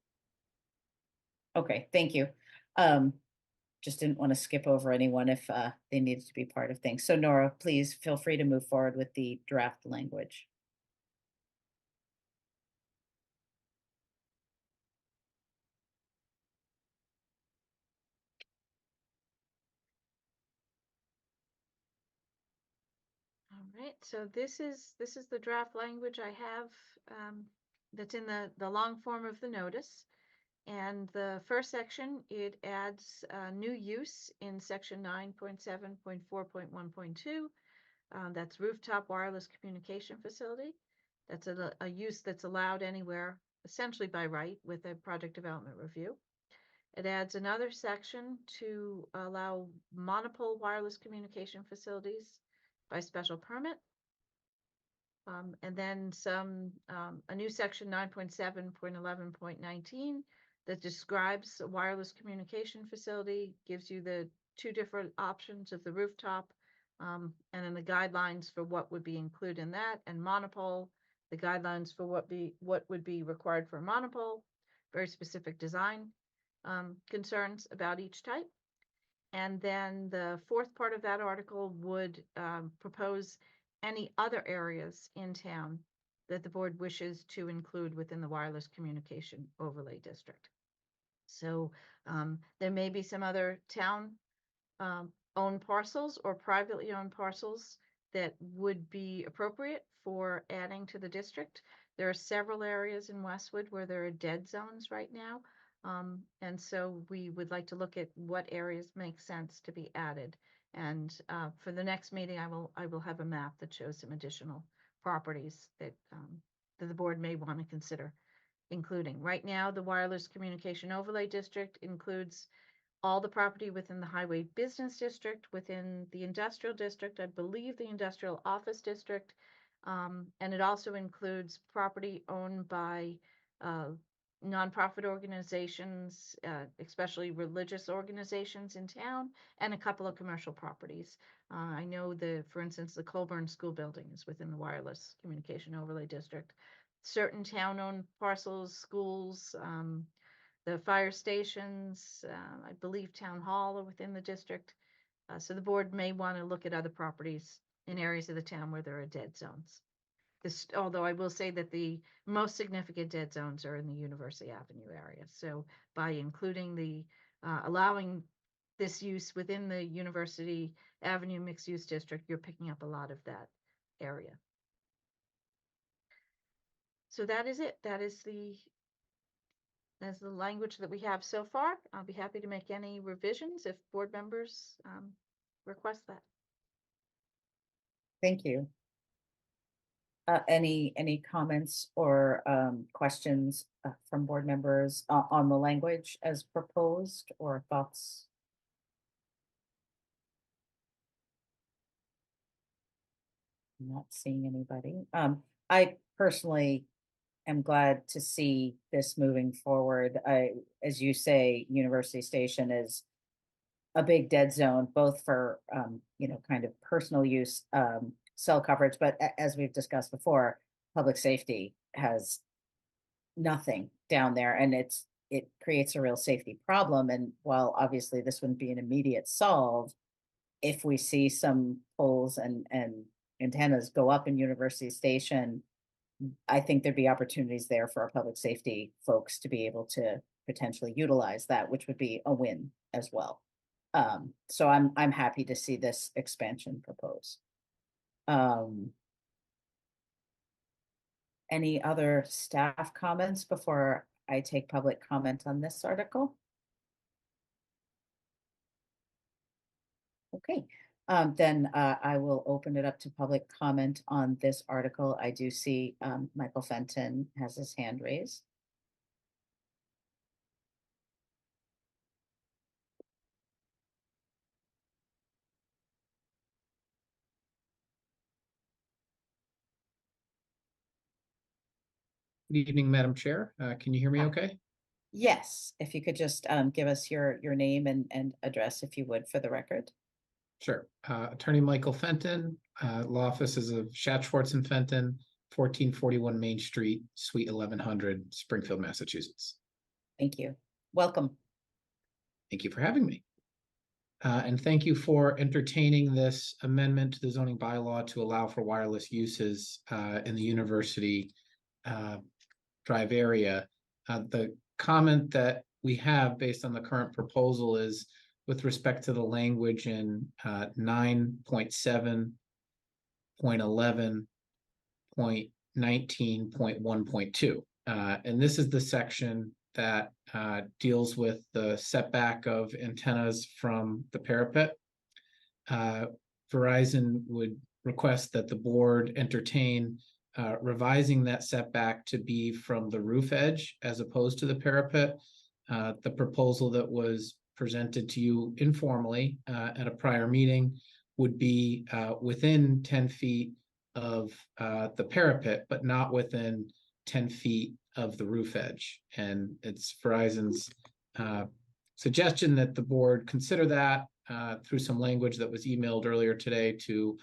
Okay, thank you. Just didn't want to skip over anyone if they needed to be part of things. So Nora, please feel free to move forward with the draft language. All right, so this is the draft language I have that's in the long form of the notice. And the first section, it adds a new use in section 9.7.4.1.2. That's rooftop wireless communication facility. That's a use that's allowed anywhere, essentially by right, with a project development review. It adds another section to allow monopole wireless communication facilities by special permit. And then a new section 9.7.11.19 that describes a wireless communication facility, gives you the two different options of the rooftop, and then the guidelines for what would be included in that, and monopole, the guidelines for what would be required for a monopole, very specific design concerns about each type. And then the fourth part of that article would propose any other areas in town that the board wishes to include within the wireless communication overlay district. So there may be some other town owned parcels or privately owned parcels that would be appropriate for adding to the district. There are several areas in Westwood where there are dead zones right now. And so we would like to look at what areas make sense to be added. And for the next meeting, I will have a map that shows some additional properties that the board may want to consider including. Right now, the wireless communication overlay district includes all the property within the highway business district, within the industrial district, I believe the industrial office district, and it also includes property owned by nonprofit organizations, especially religious organizations in town, and a couple of commercial properties. I know for instance, the Colburn School Building is within the wireless communication overlay district. Certain town-owned parcels, schools, the fire stations, I believe town hall are within the district. So the board may want to look at other properties in areas of the town where there are dead zones. Although I will say that the most significant dead zones are in the University Avenue area. So by including allowing this use within the University Avenue mixed use district, you're picking up a lot of that area. So that is it. That's the language that we have so far. I'll be happy to make any revisions if board members request that. Thank you. Any comments or questions from board members on the language as proposed, or thoughts? I'm not seeing anybody. I personally am glad to see this moving forward. As you say, University Station is a big dead zone, both for kind of personal use, cell coverage, but as we've discussed before, public safety has nothing down there, and it creates a real safety problem. And while obviously this wouldn't be an immediate solve, if we see some poles and antennas go up in University Station, I think there'd be opportunities there for our public safety folks to be able to potentially utilize that, which would be a win as well. So I'm happy to see this expansion proposed. Any other staff comments before I take public comment on this article? Okay, then I will open it up to public comment on this article. I do see Michael Fenton has his hand raised. Good evening, Madam Chair. Can you hear me Hi. okay? Yes, if you could just give us your name and address, if you would, for the record. Sure. Attorney Michael Fenton, law offices of Schatz, Schwartz and Fenton, 1441 Main Street, Suite 1100, Springfield, Massachusetts. Thank you. Welcome. Thank you for having me. And thank you for entertaining this amendment to the zoning bylaw to allow for wireless uses in the university drive area. The comment that we have based on the current proposal is with respect to the language in 9.7.11.19.1.2. And this is the section that deals with the setback of antennas from the parapet. Verizon would request that the board entertain revising that setback to be from the roof edge as opposed to the parapet. The proposal that was presented to you informally at a prior meeting would be within 10 feet of the parapet, but not within 10 feet of the roof edge. And it's Verizon's suggestion that the board consider that through some language that was emailed earlier today to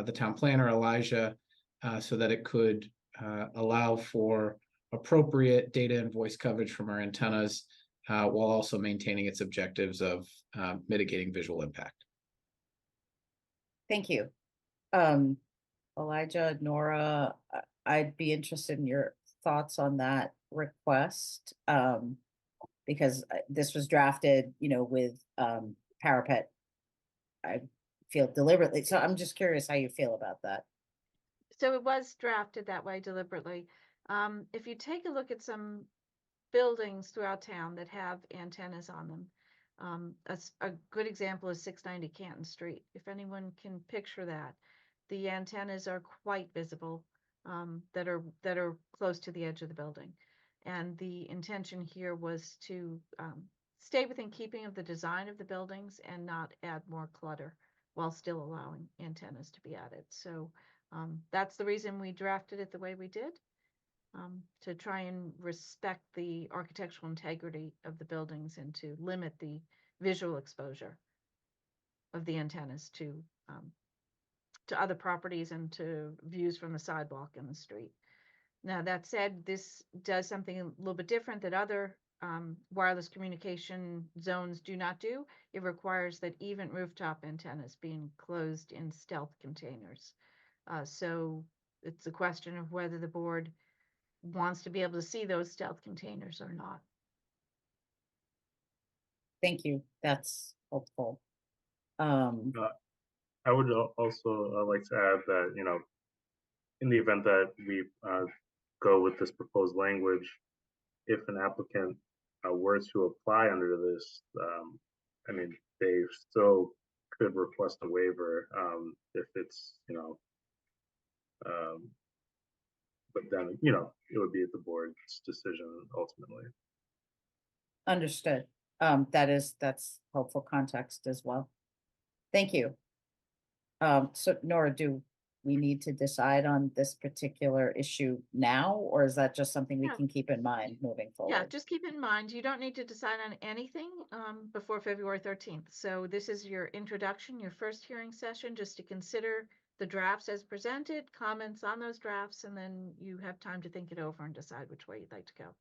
the town planner, Elijah, so that it could allow for appropriate data and voice coverage from our antennas while also maintaining its objectives of mitigating visual impact. Thank you. Elijah, Nora, I'd be interested in your thoughts on that request, because this was drafted, with parapet, I feel deliberately. So I'm just curious how you feel about that. So it was drafted that way deliberately. If you take a look at some buildings throughout town that have antennas on them, a good example is 690 Canton Street. If anyone can picture that, the antennas are quite visible, that are close to the edge of the building. And the intention here was to stay within keeping of the design of the buildings and not add more clutter while still allowing antennas to be added. So that's the reason we drafted it the way we did, to try and respect the architectural integrity of the buildings and to limit the visual exposure of the antennas to other properties and to views from the sidewalk and the street. Now, that said, this does something a little bit different that other wireless communication zones do not do. It requires that even rooftop antennas be enclosed in stealth containers. So it's a question of whether the board wants to be able to see those stealth containers or not. Thank you. That's helpful. I would also like to add that, in the event that we go with this proposed language, if an applicant were to apply under this, they still could request a waiver if it's, but then, it would be at the board's decision ultimately. Understood. That's helpful context as well. Thank you. So Nora, do we need to decide on this particular issue now, or is that just something we Yeah. can keep in mind moving forward? Yeah, just keep in mind, you don't need to decide on anything before February 13th. So this is your introduction, your first hearing session, just to consider the drafts as presented, comments on those drafts, and then you have time to think it over and decide which way you'd like to go.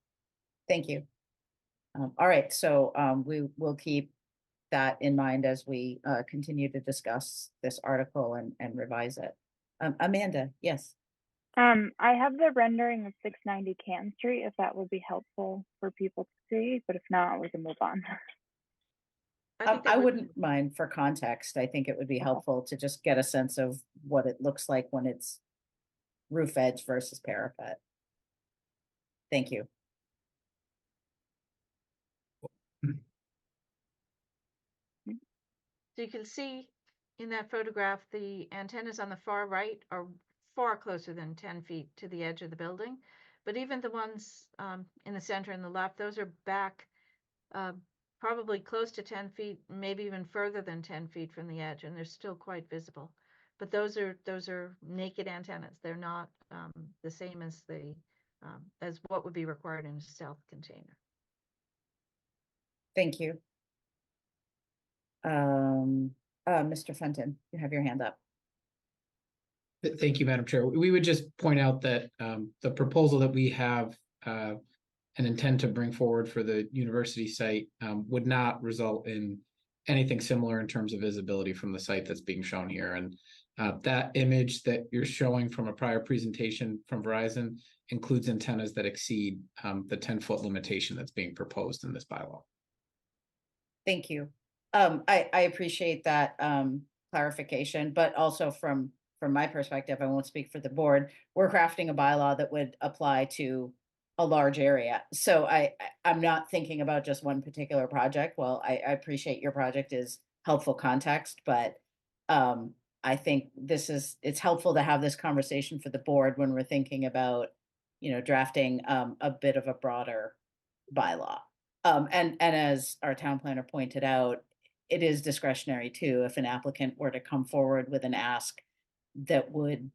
Thank you. All right, so we will keep that in mind as we continue to discuss this article and revise it. Amanda, yes. I have the rendering of 690 Canton Street, if that would be helpful for people to see, but if not, we can move on. I wouldn't mind for context. I think it would be helpful to just get a sense of what it looks like when it's roof edge versus parapet. Thank you. So you can see in that photograph, the antennas on the far right are far closer than 10 feet to the edge of the building. But even the ones in the center and the left, those are back probably close to 10 feet, maybe even further than 10 feet from the edge, and they're still quite visible. But those are naked antennas. They're not the same as the as what would be required in a stealth container. Thank you. Mr. Fenton, you have your hand up. Thank you, Madam Chair. We would just point out that the proposal that we have and intend to bring forward for the university site would not result in anything similar in terms of visibility from the site that's being shown here. And that image that you're showing from a prior presentation from Verizon includes antennas that exceed the 10-foot limitation that's being proposed in this bylaw. Thank you. I appreciate that clarification, but also from my perspective, I won't speak for the board. We're crafting a bylaw that would apply to a large area. So I'm not thinking about just one particular project. Well, I appreciate your project is helpful context, but I think it's helpful to have this conversation for the board when we're thinking about, drafting a bit of a broader bylaw. And as our town planner pointed out, it is discretionary too. If an applicant were to come forward with an ask that would,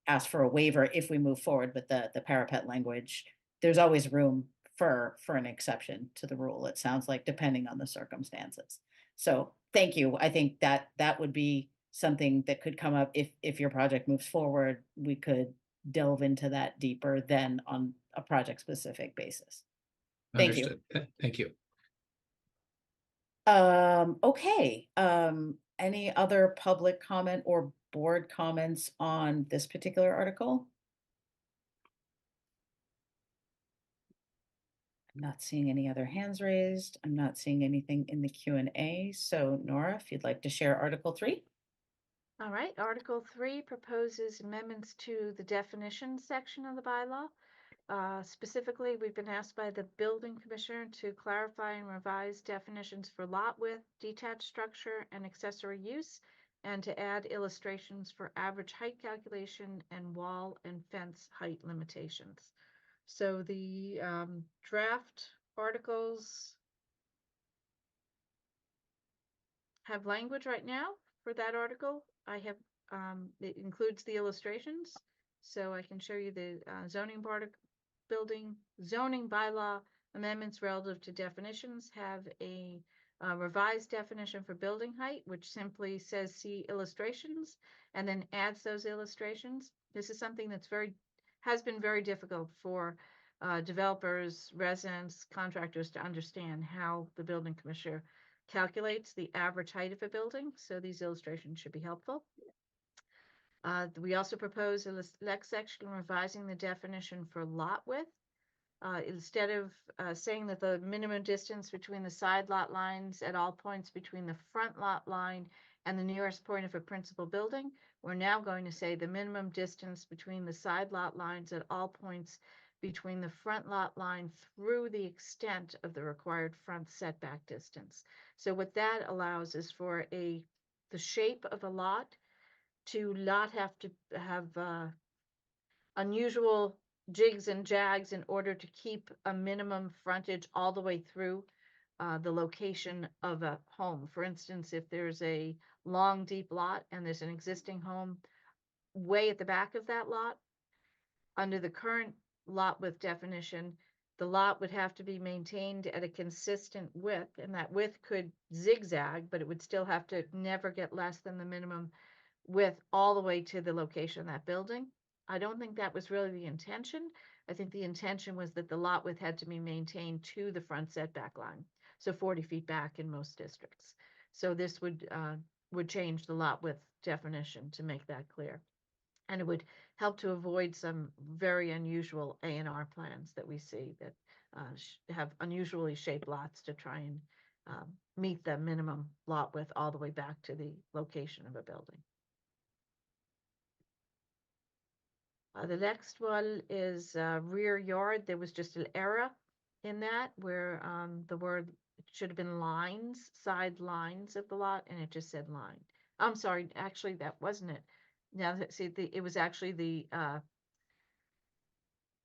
ask for a waiver, if we move forward with the parapet language, there's always room for an exception to the rule. It sounds like, depending on the circumstances. So thank you. I think that would be something that could come up if your project moves forward. We could delve into that deeper than on a project specific basis. Thank you. Understood. Thank you. Okay. Any other public comment or board comments on this particular article? I'm not seeing any other hands raised. I'm not seeing anything in the Q&A. So Nora, if you'd like to share Article 3. All right, Article 3 proposes amendments to the definitions section of the bylaw. Specifically, we've been asked by the building commissioner to clarify and revise definitions for lot width, detached structure, and accessory use, and to add illustrations for average height calculation and wall and fence height limitations. So the draft articles have language right now for that article. I have, it includes the illustrations, so I can show you the zoning bylaw amendments relative to definitions. Have a revised definition for building height, which simply says see illustrations, and then adds those illustrations. This is something that's has been very difficult for developers, residents, contractors to understand how the building commissioner calculates the average height of a building. So these illustrations should be helpful. We also propose a next section revising the definition for lot width. Instead of saying that the minimum distance between the side lot lines at all points between the front lot line and the nearest point of a principal building, we're now going to say the minimum distance between the side lot lines at all points between the front lot line through the extent of the required front setback distance. So what that allows is for the shape of a lot to not have to have unusual jigs and jags in order to keep a minimum frontage all the way through the location of a home. For instance, if there's a long, deep lot and there's an existing home way at the back of that lot, under the current lot width definition, the lot would have to be maintained at a consistent width, and that width could zigzag, but it would still have to never get less than the minimum width all the way to the location of that building. I don't think that was really the intention. I think the intention was that the lot width had to be maintained to the front setback line, so 40 feet back in most districts. So this would change the lot width definition to make that clear. And it would help to avoid some very unusual A&R plans that we see that have unusually shaped lots to try and meet the minimum lot width all the way back to the location of a building. The next one is rear yard. There was just an error in that where the word should have been lines, side lines of the lot, and it just said line. I'm sorry, actually that wasn't it. Now, see, it was actually the,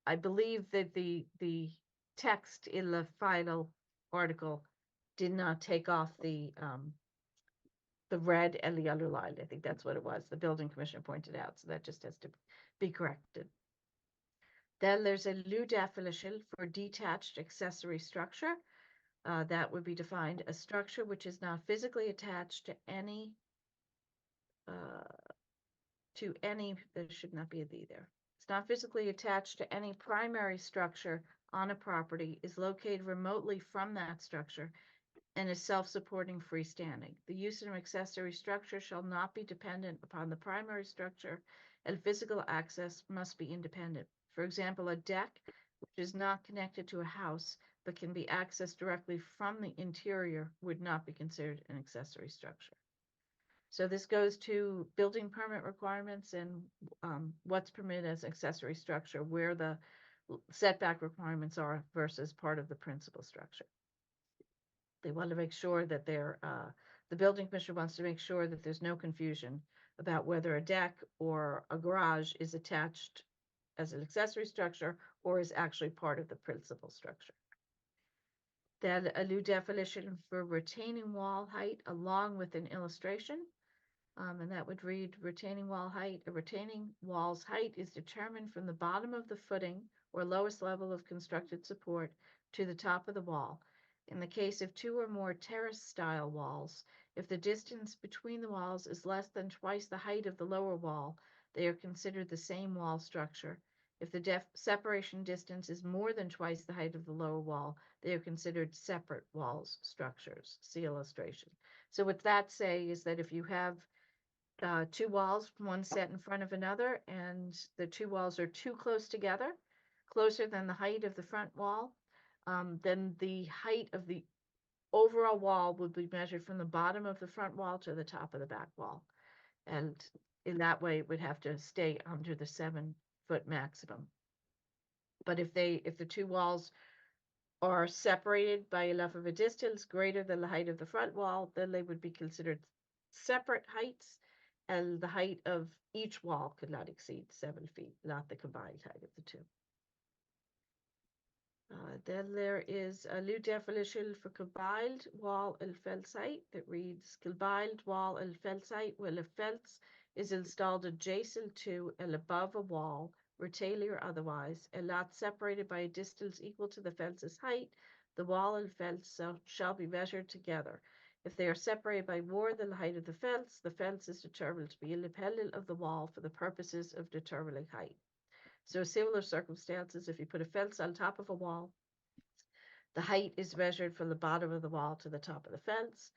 I believe that the text in the final article did not take off the red and the underlined. I think that's what it was. The building commissioner pointed out, so that just has to be corrected. Then there's a lieu definition for detached accessory structure. That would be defined a structure which is not physically attached to any, there should not be a "the" there. It's not physically attached to any primary structure on a property, is located remotely from that structure, and is self-supporting freestanding. The use of an accessory structure shall not be dependent upon the primary structure, and physical access must be independent. For example, a deck, which is not connected to a house, but can be accessed directly from the interior, would not be considered an accessory structure. So this goes to building permit requirements and what's permitted as accessory structure, where the setback requirements are versus part of the principal structure. They want to make sure that the building commissioner wants to make sure that there's no confusion about whether a deck or a garage is attached as an accessory structure or is actually part of the principal structure. Then a new definition for retaining wall height along with an illustration. And that would read retaining wall height. A retaining wall's height is determined from the bottom of the footing or lowest level of constructed support to the top of the wall. In the case of two or more terrace-style walls, if the distance between the walls is less than twice the height of the lower wall, they are considered the same wall structure. If the separation distance is more than twice the height of the lower wall, they are considered separate walls structures. See illustration. So what that say is that if you have two walls, one set in front of another, and the two walls are too close together, closer than the height of the front wall, then the height of the overall wall would be measured from the bottom of the front wall to the top of the back wall. And in that way, it would have to stay under the 7-foot maximum. But if the two walls are separated by enough of a distance greater than the height of the front wall, then they would be considered separate heights, and the height of each wall could not exceed 7 feet, not the combined height of the two. Then there is a new definition for combined wall and fence height that reads combined wall and fence height when a fence is installed adjacent to and above a wall, retaining or otherwise, and not separated by a distance equal to the fence's height. The wall and fence shall be measured together. If they are separated by more than the height of the fence is determined to be independent of the wall for the purposes of determining height. So similar circumstances, if you put a fence on top of a wall, the height is measured from the bottom of the wall to the top of the fence.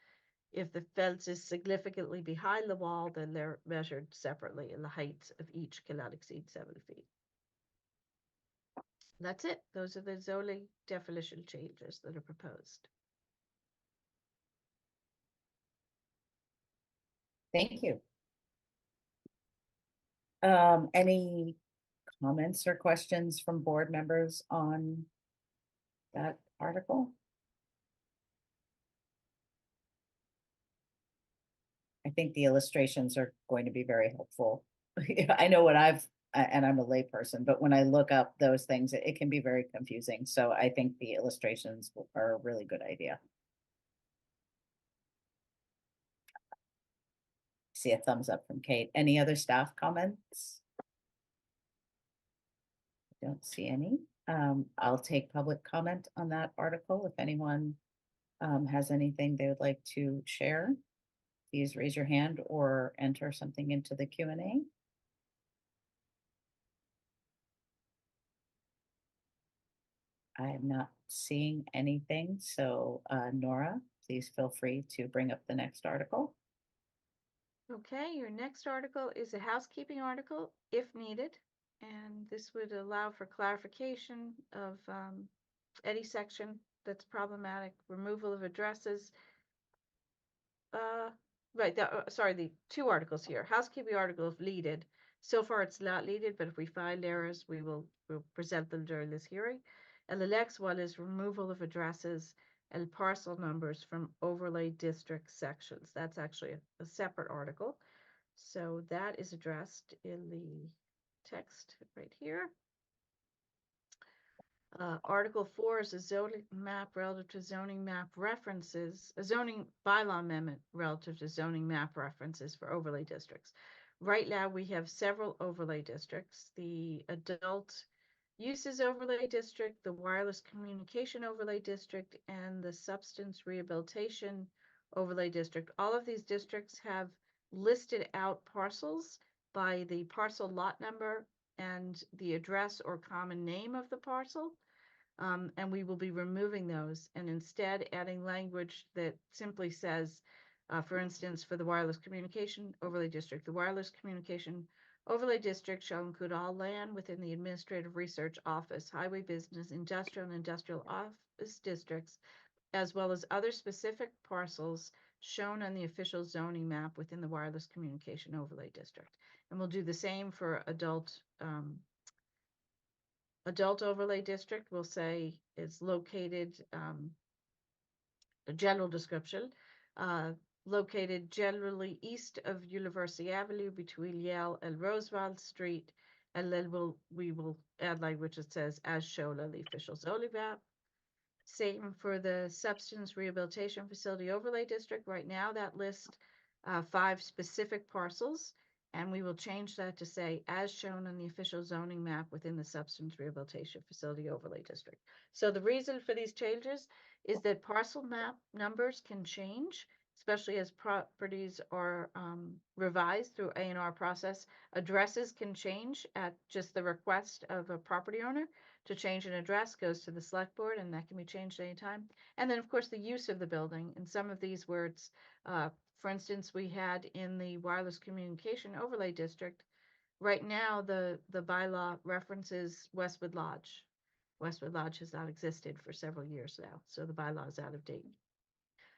If the fence is significantly behind the wall, then they're measured separately, and the heights of each cannot exceed 7 feet. That's it. Those are the zoning definition changes that are proposed. Thank you. Any comments or questions from board members on that article? I think the illustrations are going to be very helpful. I know what and I'm a layperson, but when I look up those things, it can be very confusing. So I think the illustrations are a really good idea. See a thumbs up from Kate. Any other staff comments? I don't see any. I'll take public comment on that article. If anyone has anything they would like to share, please raise your hand or enter something into the Q&A. I am not seeing anything, so Nora, please feel free to bring up the next article. Okay, your next article is a housekeeping article, if needed, and this would allow for clarification of any section that's problematic, removal of addresses. Sorry, the two articles here. Housekeeping article if needed. So far, it's not needed, but if we find errors, we'll present them during this hearing. And the next one is removal of addresses and parcel numbers from overlay district sections. That's actually a separate article. So that is addressed in the text right here. Article 4 is a zoning map relative to zoning map references, a zoning bylaw amendment relative to zoning map references for overlay districts. Right now, we have several overlay districts. The adult uses overlay district, the wireless communication overlay district, and the substance rehabilitation overlay district. All of these districts have listed out parcels by the parcel lot number and the address or common name of the parcel. And we will be removing those and instead adding language that simply says, for instance, for the wireless communication overlay district, the wireless communication overlay district shall include all land within the administrative research office, highway business, industrial and industrial office districts, as well as other specific parcels shown on the official zoning map within the wireless communication overlay district. And we'll do the same for adult overlay district. We'll say it's located, a general description, located generally east of University Avenue between Yale and Roosevelt Street. And then we will add language that says as shown on the official zoning map. Same for the substance rehabilitation facility overlay district. Right now that lists 5 specific parcels, and we will change that to say as shown on the official zoning map within the substance rehabilitation facility overlay district. So the reason for these changes is that parcel map numbers can change, especially as properties are revised through A&R process. Addresses can change at just the request of a property owner. To change an address goes to the select board, and that can be changed anytime. And then, of course, the use of the building. In some of these words, for instance, we had in the wireless communication overlay district, right now the bylaw references Westwood Lodge. Westwood Lodge has not existed for several years now, so the bylaw is out of date.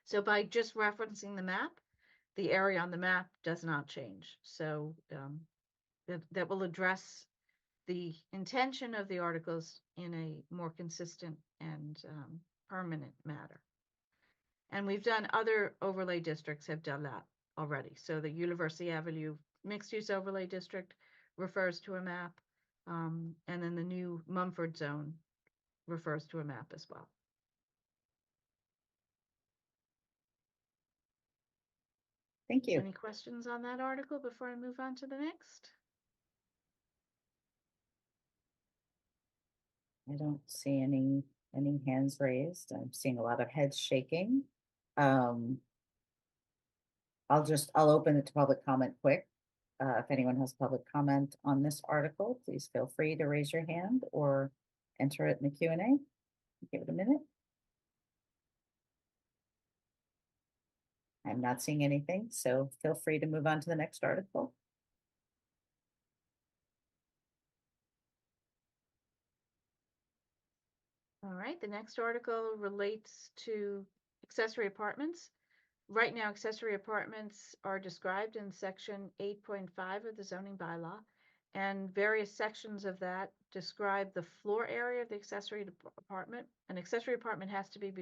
So by just referencing the map, the area on the map does not change. So that will address the intention of the articles in a more consistent and permanent matter. And we've done, other overlay districts have done that already. So the University Avenue mixed use overlay district refers to a map. And then the new Mumford zone refers to a map as well. Thank you. Any questions on that article before I move on to the next? I don't see any hands raised. I'm seeing a lot of heads shaking. I'll open it to public comment quick. If anyone has public comment on this article, please feel free to raise your hand or enter it in the Q&A. Give it a minute. I'm not seeing anything, so feel free to move on to the next article. All right, the next article relates to accessory apartments. Right now, accessory apartments are described in section 8.5 of the zoning bylaw, and various sections of that describe the floor area of the accessory apartment. An accessory apartment has to be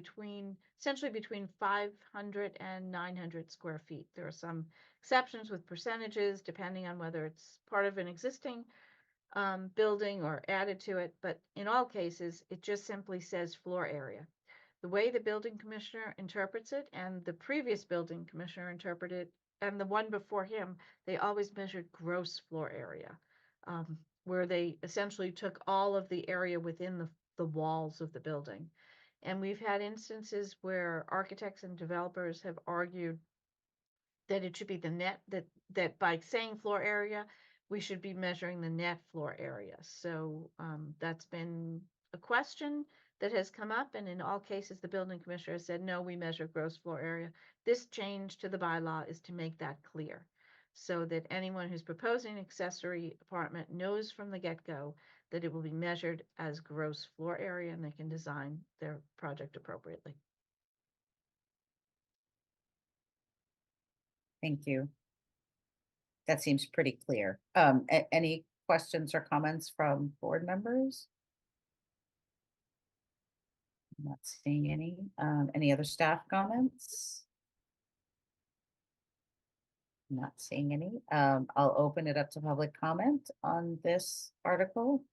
essentially between 500 and 900 square feet. There are some exceptions with percentages depending on whether it's part of an existing building or added to it, but in all cases, it just simply says floor area. The way the building commissioner interprets it, and the previous building commissioner interpreted it, and the one before him, they always measured gross floor area, where they essentially took all of the area within the walls of the building. And we've had instances where architects and developers have argued that it should be the net, that by saying floor area, we should be measuring the net floor area. So that's been a question that has come up, and in all cases, the building commissioner has said, no, we measure gross floor area. This change to the bylaw is to make that clear, so that anyone who's proposing an accessory apartment knows from the get-go that it will be measured as gross floor area, and they can design their project appropriately. Thank you. That seems pretty clear. Any questions or comments from board members? I'm not seeing any. Any other staff comments? Not seeing any. I'll open it up to public comment on this article.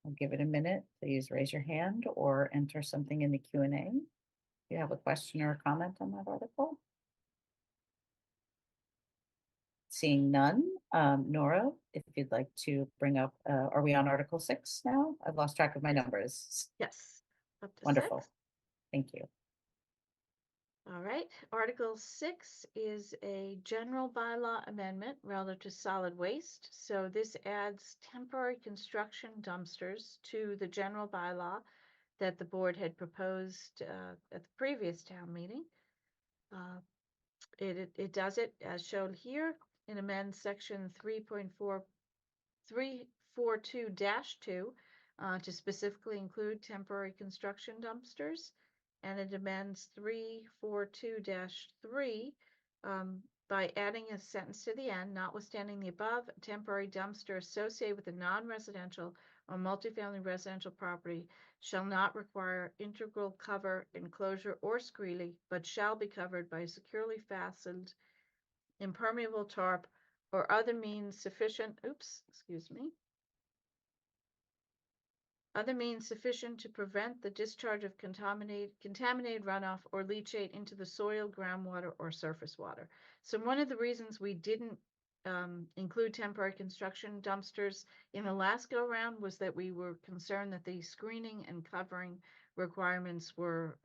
I'll give it a minute. Please raise your hand or enter something in the Q&A. If you have a question or a comment on that article. Seeing none, Nora, if you'd like to bring up, are we on Article 6 now? I've lost track of my numbers. Yes. Up to Wonderful. 6. Thank you. All right, Article 6 is a general bylaw amendment relative to solid waste. So this adds temporary construction dumpsters to the general bylaw that the board had proposed at the previous town meeting. It does it as shown here. It amends section 3.4342-2 to specifically include temporary construction dumpsters. And it amends 342-3 by adding a sentence to the end, notwithstanding the above, a temporary dumpster associated with a non-residential or multifamily residential property shall not require integral cover, enclosure, or screening, but shall be covered by a securely fastened impermeable tarp or other means sufficient, other means sufficient to prevent the discharge of contaminated runoff or leachate into the soil, groundwater, or surface water. So one of the reasons we didn't include temporary construction dumpsters in the last go round was that we were concerned that the screening and covering requirements were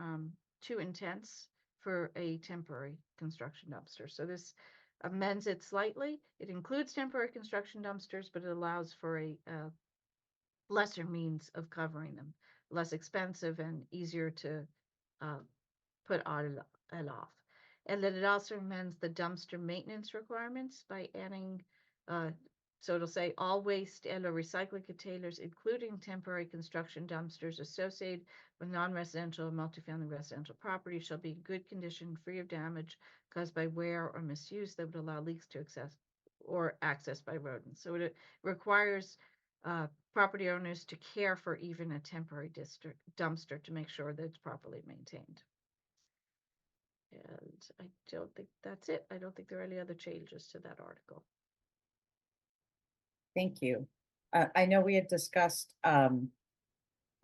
too intense for a temporary construction dumpster. So this amends it slightly. It includes temporary construction dumpsters, but it allows for a lesser means of covering them, less expensive and easier to put on and off. And then it also amends the dumpster maintenance requirements by adding, so it'll say all waste and or recycling containers, including temporary construction dumpsters associated with non-residential and multifamily residential property shall be in good condition, free of damage caused by wear or misuse that would allow leaks to access by rodents. So it requires property owners to care for even a temporary dumpster to make sure that it's properly maintained. And I don't think that's it. I don't think there are any other changes to that article. Thank you. I know we had discussed at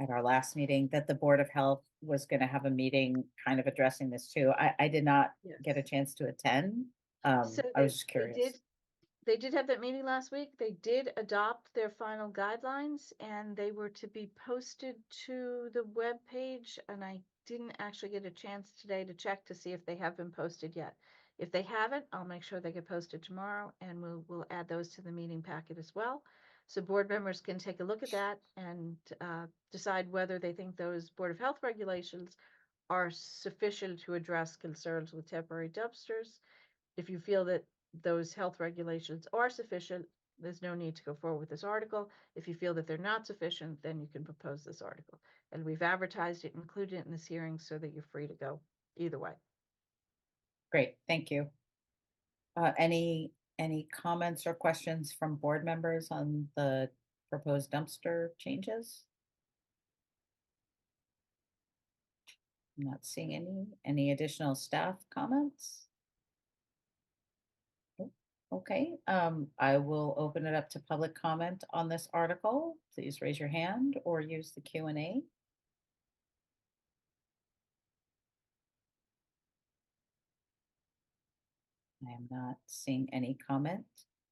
our last meeting that the Board of Health was going to have a meeting kind of addressing this too. I did not get a chance to attend. So I was just curious. They did have that meeting last week. They did adopt their final guidelines and they were to be posted to the web page. And I didn't actually get a chance today to check to see if they have been posted yet. If they haven't, I'll make sure they get posted tomorrow and we'll add those to the meeting packet as well. So board members can take a look at that and decide whether they think those Board of Health regulations are sufficient to address concerns with temporary dumpsters. If you feel that those health regulations are sufficient, there's no need to go forward with this article. If you feel that they're not sufficient, then you can propose this article. And we've advertised it, included it in this hearing so that you're free to go either way. Great, thank you. Any comments or questions from board members on the proposed dumpster changes? I'm not seeing any additional staff comments. Okay, I will open it up to public comment on this article. Please raise your hand or use the Q&A. I am not seeing any comment.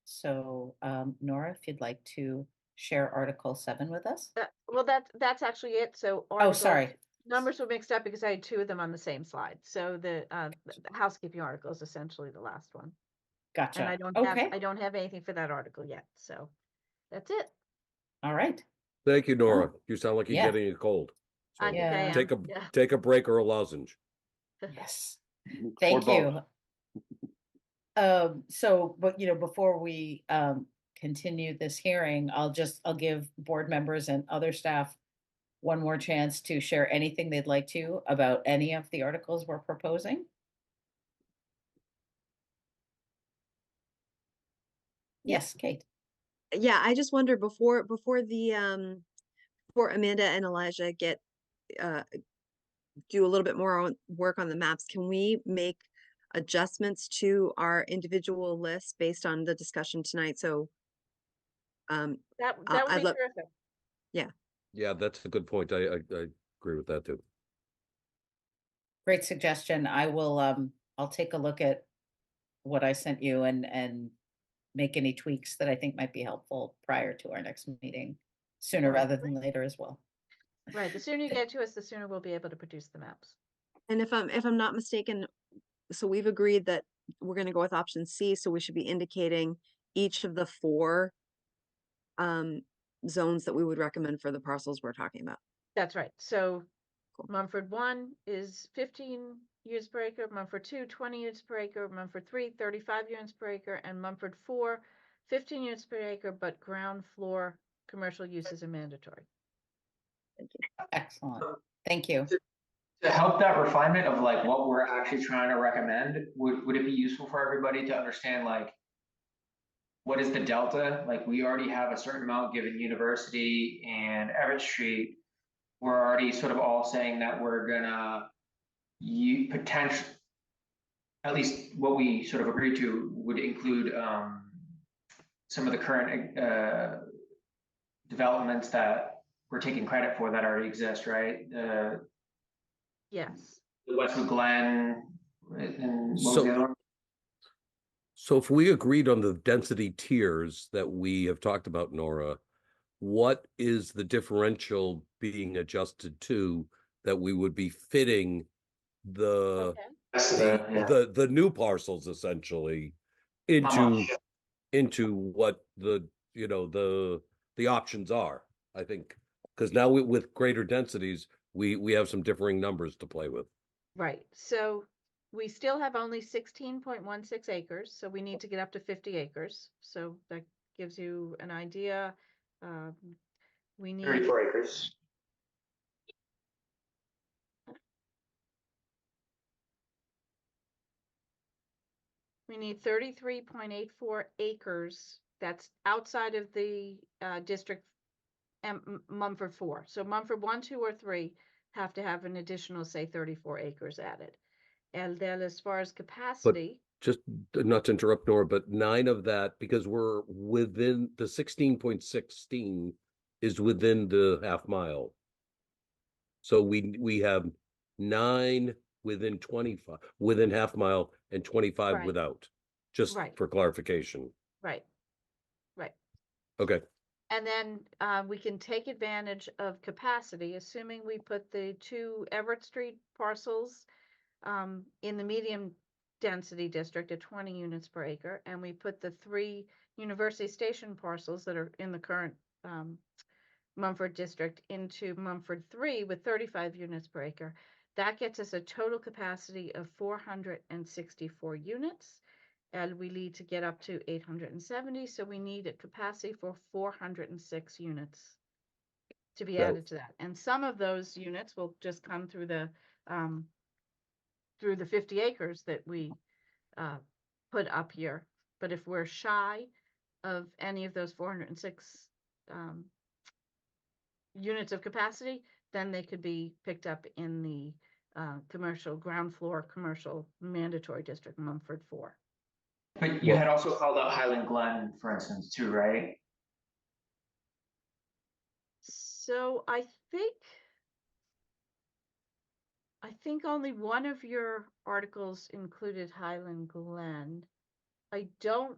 So, Nora, if you'd like to share Article 7 with us. Well, that's actually it. So sorry. Numbers were mixed up because I had two of them on the same slide. So the housekeeping article is essentially the last one. Gotcha. And I don't have anything for that article yet. So that's it. All right. Thank you, Nora. You sound like you're getting a cold. So I think I am. take a break or a lozenge. Yes. Thank you. But before we continue this hearing, I'll give board members and other staff one more chance to share anything they'd like to about any of the articles we're proposing. Yes, Kate. Yeah, I just wonder before Amanda and Elijah get do a little bit more work on the maps, can we make adjustments to our individual lists based on the discussion tonight? So that would be terrific. Yeah, that's a good point. I agree with that too. Great suggestion. I will I'll take a look at what I sent you and make any tweaks that I think might be helpful prior to our next meeting, sooner rather than later as well. Right, the sooner you get to us, the sooner we'll be able to produce the maps. And if I'm not mistaken, so we've agreed that we're gonna go with option C, so we should be indicating each of the 4 zones that we would recommend for the parcels we're talking about. That's right. So Cool. Mumford 1 is 15 units per acre, Mumford 2, 20 units per acre, Mumford 3, 35 units per acre, and Mumford 4, 15 units per acre, but ground floor commercial uses are mandatory. Thank you. Excellent. Thank you. To help that refinement of like what we're actually trying to recommend, would it be useful for everybody to understand like what is the delta? Like we already have a certain amount given University and Everett Street. We're already sort of all saying that we're gonna potential, at least what we sort of agreed to would include some of the current developments that we're taking credit for that already exist, right? Yes. The Westwood Glen and what was the other one? So if we agreed on the density tiers that we have talked about, Nora, what is the differential being adjusted to that we would be fitting the Okay. the new parcels essentially How into what the the options are? I think because now with greater densities we have some differing numbers to play with. Right. So we still have only 16.16 acres, so we need to get up to 50 acres. So that gives you an idea. We need 34 acres. We need 33.84 acres. That's outside of the district Mumford 4. So Mumford 1, 2, or 3 have to have an additional, say, 34 acres added. And then as far as capacity. Just not to interrupt, Nora, but 9 of that, because we're within the 16.16 is within the half mile. So we have 9 within 25, within half mile, and 25 Right. without, just Right. for clarification. Right. Right. Okay. And then we can take advantage of capacity, assuming we put the 2 Everett Street parcels in the medium density district at 20 units per acre, and we put the 3 University Station parcels that are in the current Mumford district into Mumford 3 with 35 units per acre. That gets us a total capacity of 464 units. And we need to get up to 870, so we need a capacity for 406 units to be added to that. And some of those units will just come through the 50 acres that we put up here. But if we're shy of any of those 406 units of capacity, then they could be picked up in the commercial ground floor commercial mandatory district, Mumford 4. But you had also called out Highland Glen, for instance, too, right? So I think only one of your articles included Highland Glen. Trying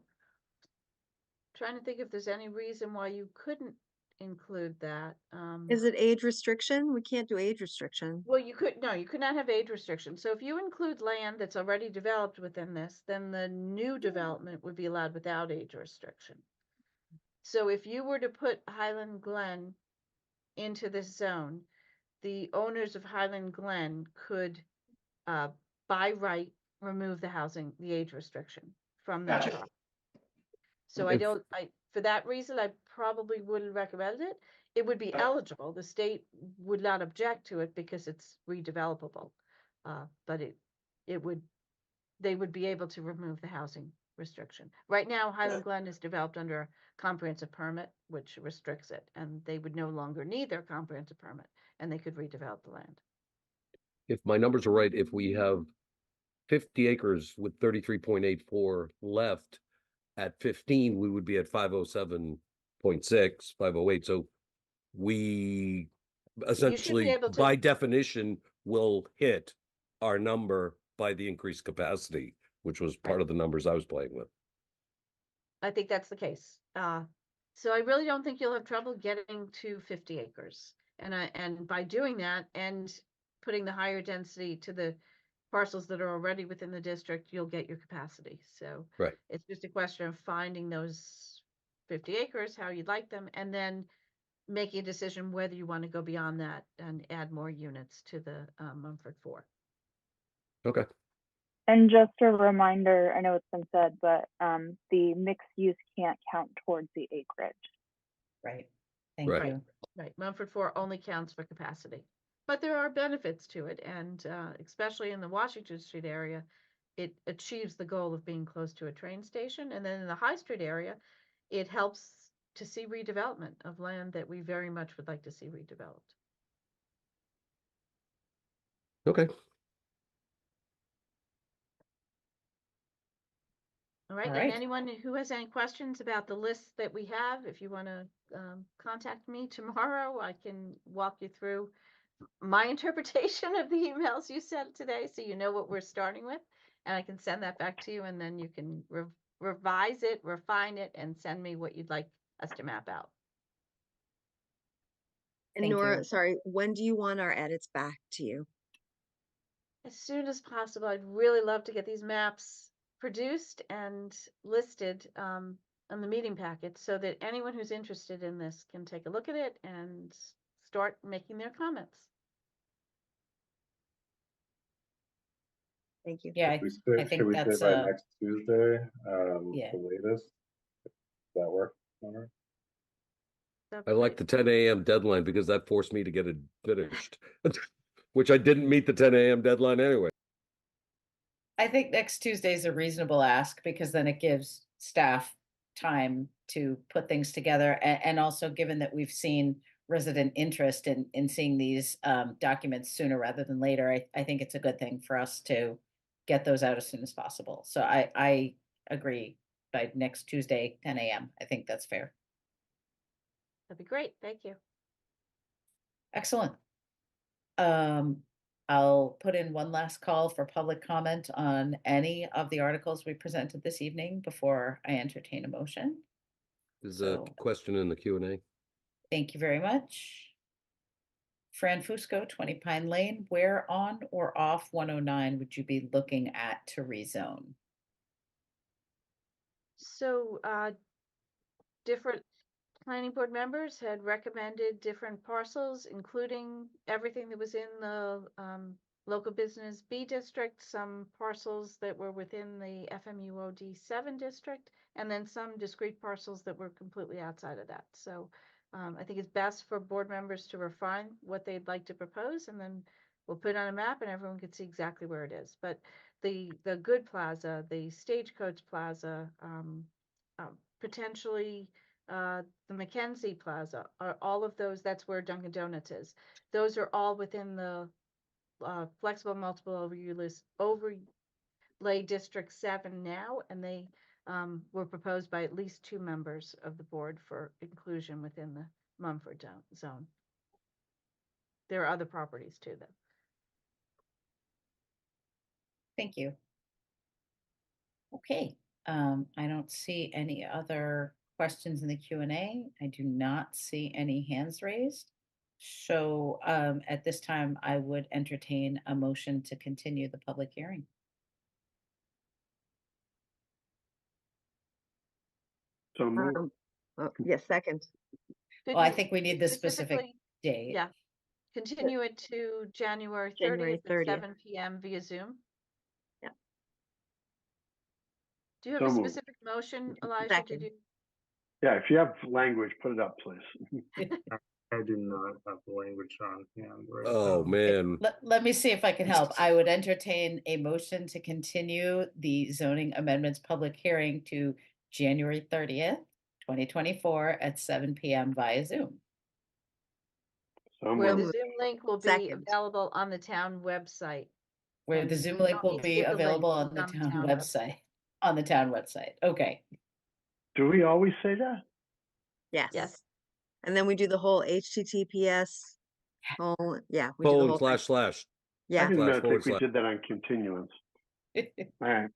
to think if there's any reason why you couldn't include that. Is it age restriction? We can't do age restriction. Well, you could not have age restriction. So if you include land that's already developed within this, then the new development would be allowed without age restriction. So if you were to put Highland Glen into this zone, the owners of Highland Glen could, by right, remove the age restriction from that. Gotcha. So for that reason, I probably wouldn't recommend it. It would be eligible. The state would not object to it because it's redevelopable. But they would be able to remove the housing restriction. Right now, Highland Glen is developed under a comprehensive permit, which restricts it, and they would no longer need their comprehensive permit, and they could redevelop the land. If my numbers are right, if we have 50 acres with 33.84 left, at 15, we would be at 507.6, 508. So we essentially, by definition, will hit our number by the increased capacity, which was part of the numbers I was playing with. I think that's the case. So I really don't think you'll have trouble getting to 50 acres. And by doing that and putting the higher density to the parcels that are already within the district, you'll get your capacity. So Right. it's just a question of finding those 50 acres, how you'd like them, and then making a decision whether you want to go beyond that and add more units to the Mumford 4. Okay. And just a reminder, I know it's been said, but the mixed use can't count towards the acreage. Right. Thank Right. you. Right, Mumford 4 only counts for capacity. But there are benefits to it, and especially in the Washington Street area, it achieves the goal of being close to a train station. And then in the High Street area, it helps to see redevelopment of land that we very much would like to see redeveloped. Okay. All right, All and right. anyone who has any questions about the list that we have, if you want to contact me tomorrow, I can walk you through my interpretation of the emails you sent today, so you know what we're starting with, and I can send that back to you, and then you can revise it, refine it, and send me what you'd like us to map out. And Thank Nora, you. sorry, when do you want our edits back to you? As soon as possible. I'd really love to get these maps produced and listed on the meeting packet so that anyone who's interested in this can take a look at it and start making their comments. Thank you. Yeah, I Should think we say that's by next Tuesday, yeah. the latest? Does that work? All right. I like the 10 a.m. deadline because that forced me to get it finished, which I didn't meet the 10 a.m. deadline anyway. I think next Tuesday is a reasonable ask because then it gives staff time to put things together. And also given that we've seen resident interest in seeing these documents sooner rather than later, I think it's a good thing for us to get those out as soon as possible. So I agree by next Tuesday, 10 a.m. I think that's fair. That'd be great. Thank you. Excellent. I'll put in one last call for public comment on any of the articles we presented this evening before I entertain a motion. There's a So- question in the Q&A. Thank you very much. Fran Fusco, 20 Pine Lane, where on or off 109 would you be looking at to rezone? So different planning board members had recommended different parcels, including everything that was in the local business B district, some parcels that were within the FMUOD 7 district, and then some discrete parcels that were completely outside of that. So I think it's best for board members to refine what they'd like to propose, and then we'll put it on a map and everyone can see exactly where it is. But the Good Plaza, the Stagecoach Plaza, potentially the Mackenzie Plaza, are all of those, that's where Dunkin' Donuts is. Those are all within the flexible multiple overlay district 7 now, and they were proposed by at least 2 members of the board for inclusion within the Mumford zone. There are other properties too, though. Thank you. Okay, I don't see any other questions in the Q&A. I do not see any hands raised. So at this time, I would entertain a motion to continue the public hearing. So move. Yes, second. Could Well, I you think we need the specific specifically- date. Yeah, continue it to January January 30th at 7 p.m. via Zoom. Yeah. Do you have So a moved. specific motion, Elijah? Second. Did you? Yeah, if you have language, put it up, please. I do not have the language on hand right Oh, now. man. Let me see if I can help. I would entertain a motion to continue the zoning amendments public hearing to January 30th, 2024 at 7 p.m. via Zoom. So Where the moved. Zoom link will be Second. available on the town website. Where And the Zoom you link don't will need to be give the link, available on it's the on the town town website. On the town website. Okay. Do we always say that? Yes. Yes. And then we do the whole HTTPS. Whole, yeah, we do the Colon whole thing. / Yeah. I didn't Slash think we / did that on continuance. All right.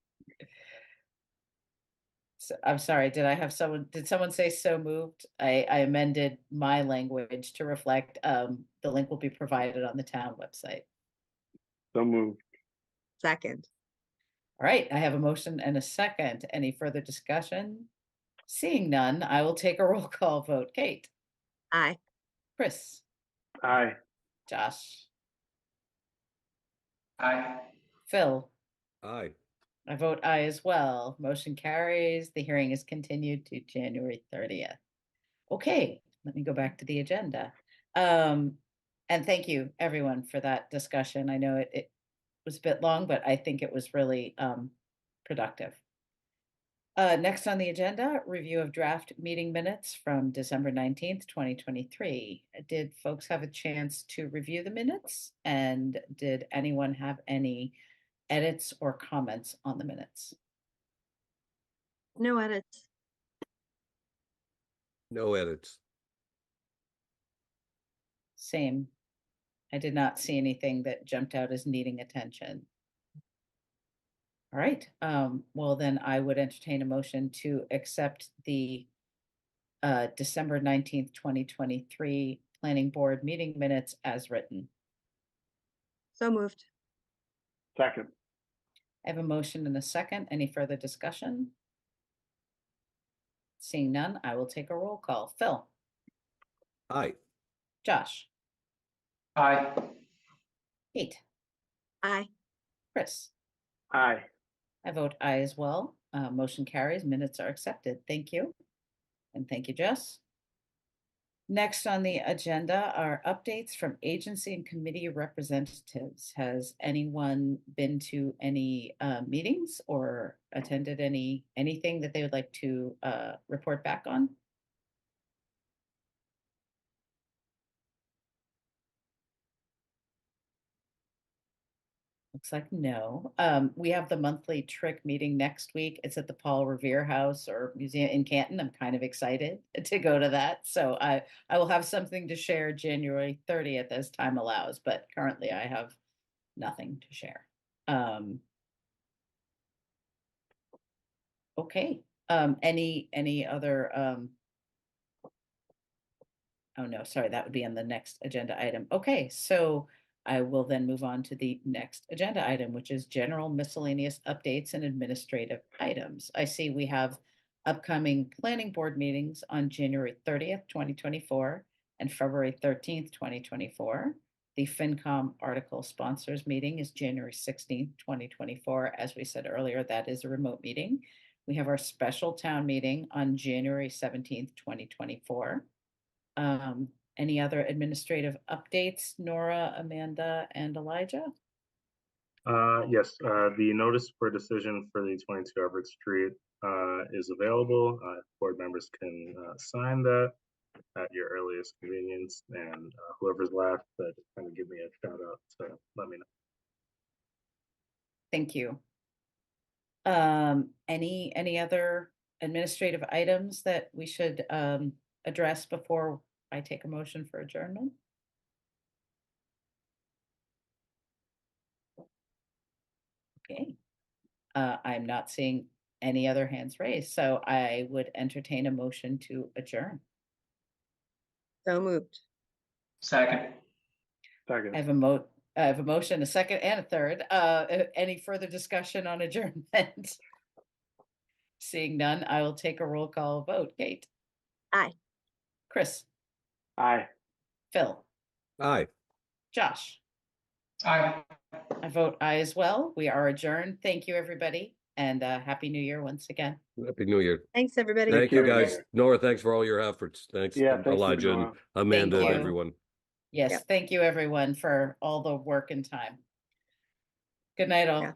I'm sorry, did someone say so moved? I amended my language to reflect, the link will be provided on the town website. So moved. Second. All right, I have a motion and a second. Any further discussion? Seeing none, I will take a roll call vote. Kate, Aye. Chris, Aye. Josh, Aye. Phil. Aye. I vote aye as well. Motion carries. The hearing is continued to January 30th. Okay, let me go back to the agenda. And thank you everyone for that discussion. I know it was a bit long, but I think it was really productive. Next on the agenda, review of draft meeting minutes from December 19th, 2023. Did folks have a chance to review the minutes? And did anyone have any edits or comments on the minutes? No edits. No edits. Same. I did not see anything that jumped out as needing attention. All right, well then I would entertain a motion to accept the December 19th, 2023 Planning Board meeting minutes as written. So moved. Second. I have a motion and a second. Any further discussion? Seeing none, I will take a roll call. Phil, Aye. Josh, Aye. Kate, Aye. Chris. Aye. I vote aye as well. Motion carries. Minutes are accepted. Thank you. And thank you, Jess. Next on the agenda are updates from agency and committee representatives. Has anyone been to any meetings or attended anything that they would like to report back on? Looks like no. We have the monthly trick meeting next week. It's at the Paul Revere House or Museum in Canton. I'm kind of excited to go to that. So I will have something to share January 30th as time allows, but currently I have nothing to share. Okay. Any other oh no, sorry, that would be on the next agenda item. Okay, so I will then move on to the next agenda item, which is general miscellaneous updates and administrative items. I see we have upcoming planning board meetings on January 30th, 2024 and February 13th, 2024. The FinCom article sponsors meeting is January 16th, 2024. As we said earlier, that is a remote meeting. We have our special town meeting on January 17th, 2024. Any other administrative updates, Nora, Amanda, and Elijah? Yes, the notice for decision for the 22 Everett Street is available. Board members can sign that at your earliest convenience, and whoever's left, just kind of give me a shout out to let me know. Thank you. Any other administrative items that we should address before I take a motion for adjournment? Okay. I'm not seeing any other hands raised, so I would entertain a motion to adjourn. So moved. Second. Second. I have a motion, a second, and a third. Any further discussion on adjournment? Seeing none, I will take a roll call vote. Kate. Aye. Chris. Aye. Phil. Aye. Josh. Aye. I vote aye as well. We are adjourned. Thank you, everybody, and Happy New Year once again. Happy New Year. Thanks, everybody. Thank you, everybody. guys. Nora, thanks for all your efforts. Thanks, Yeah, thank you, Elijah and Nora. Amanda and you. everyone. Yes, Yep. thank you, everyone, for all the work and time. Good night, all. Yeah.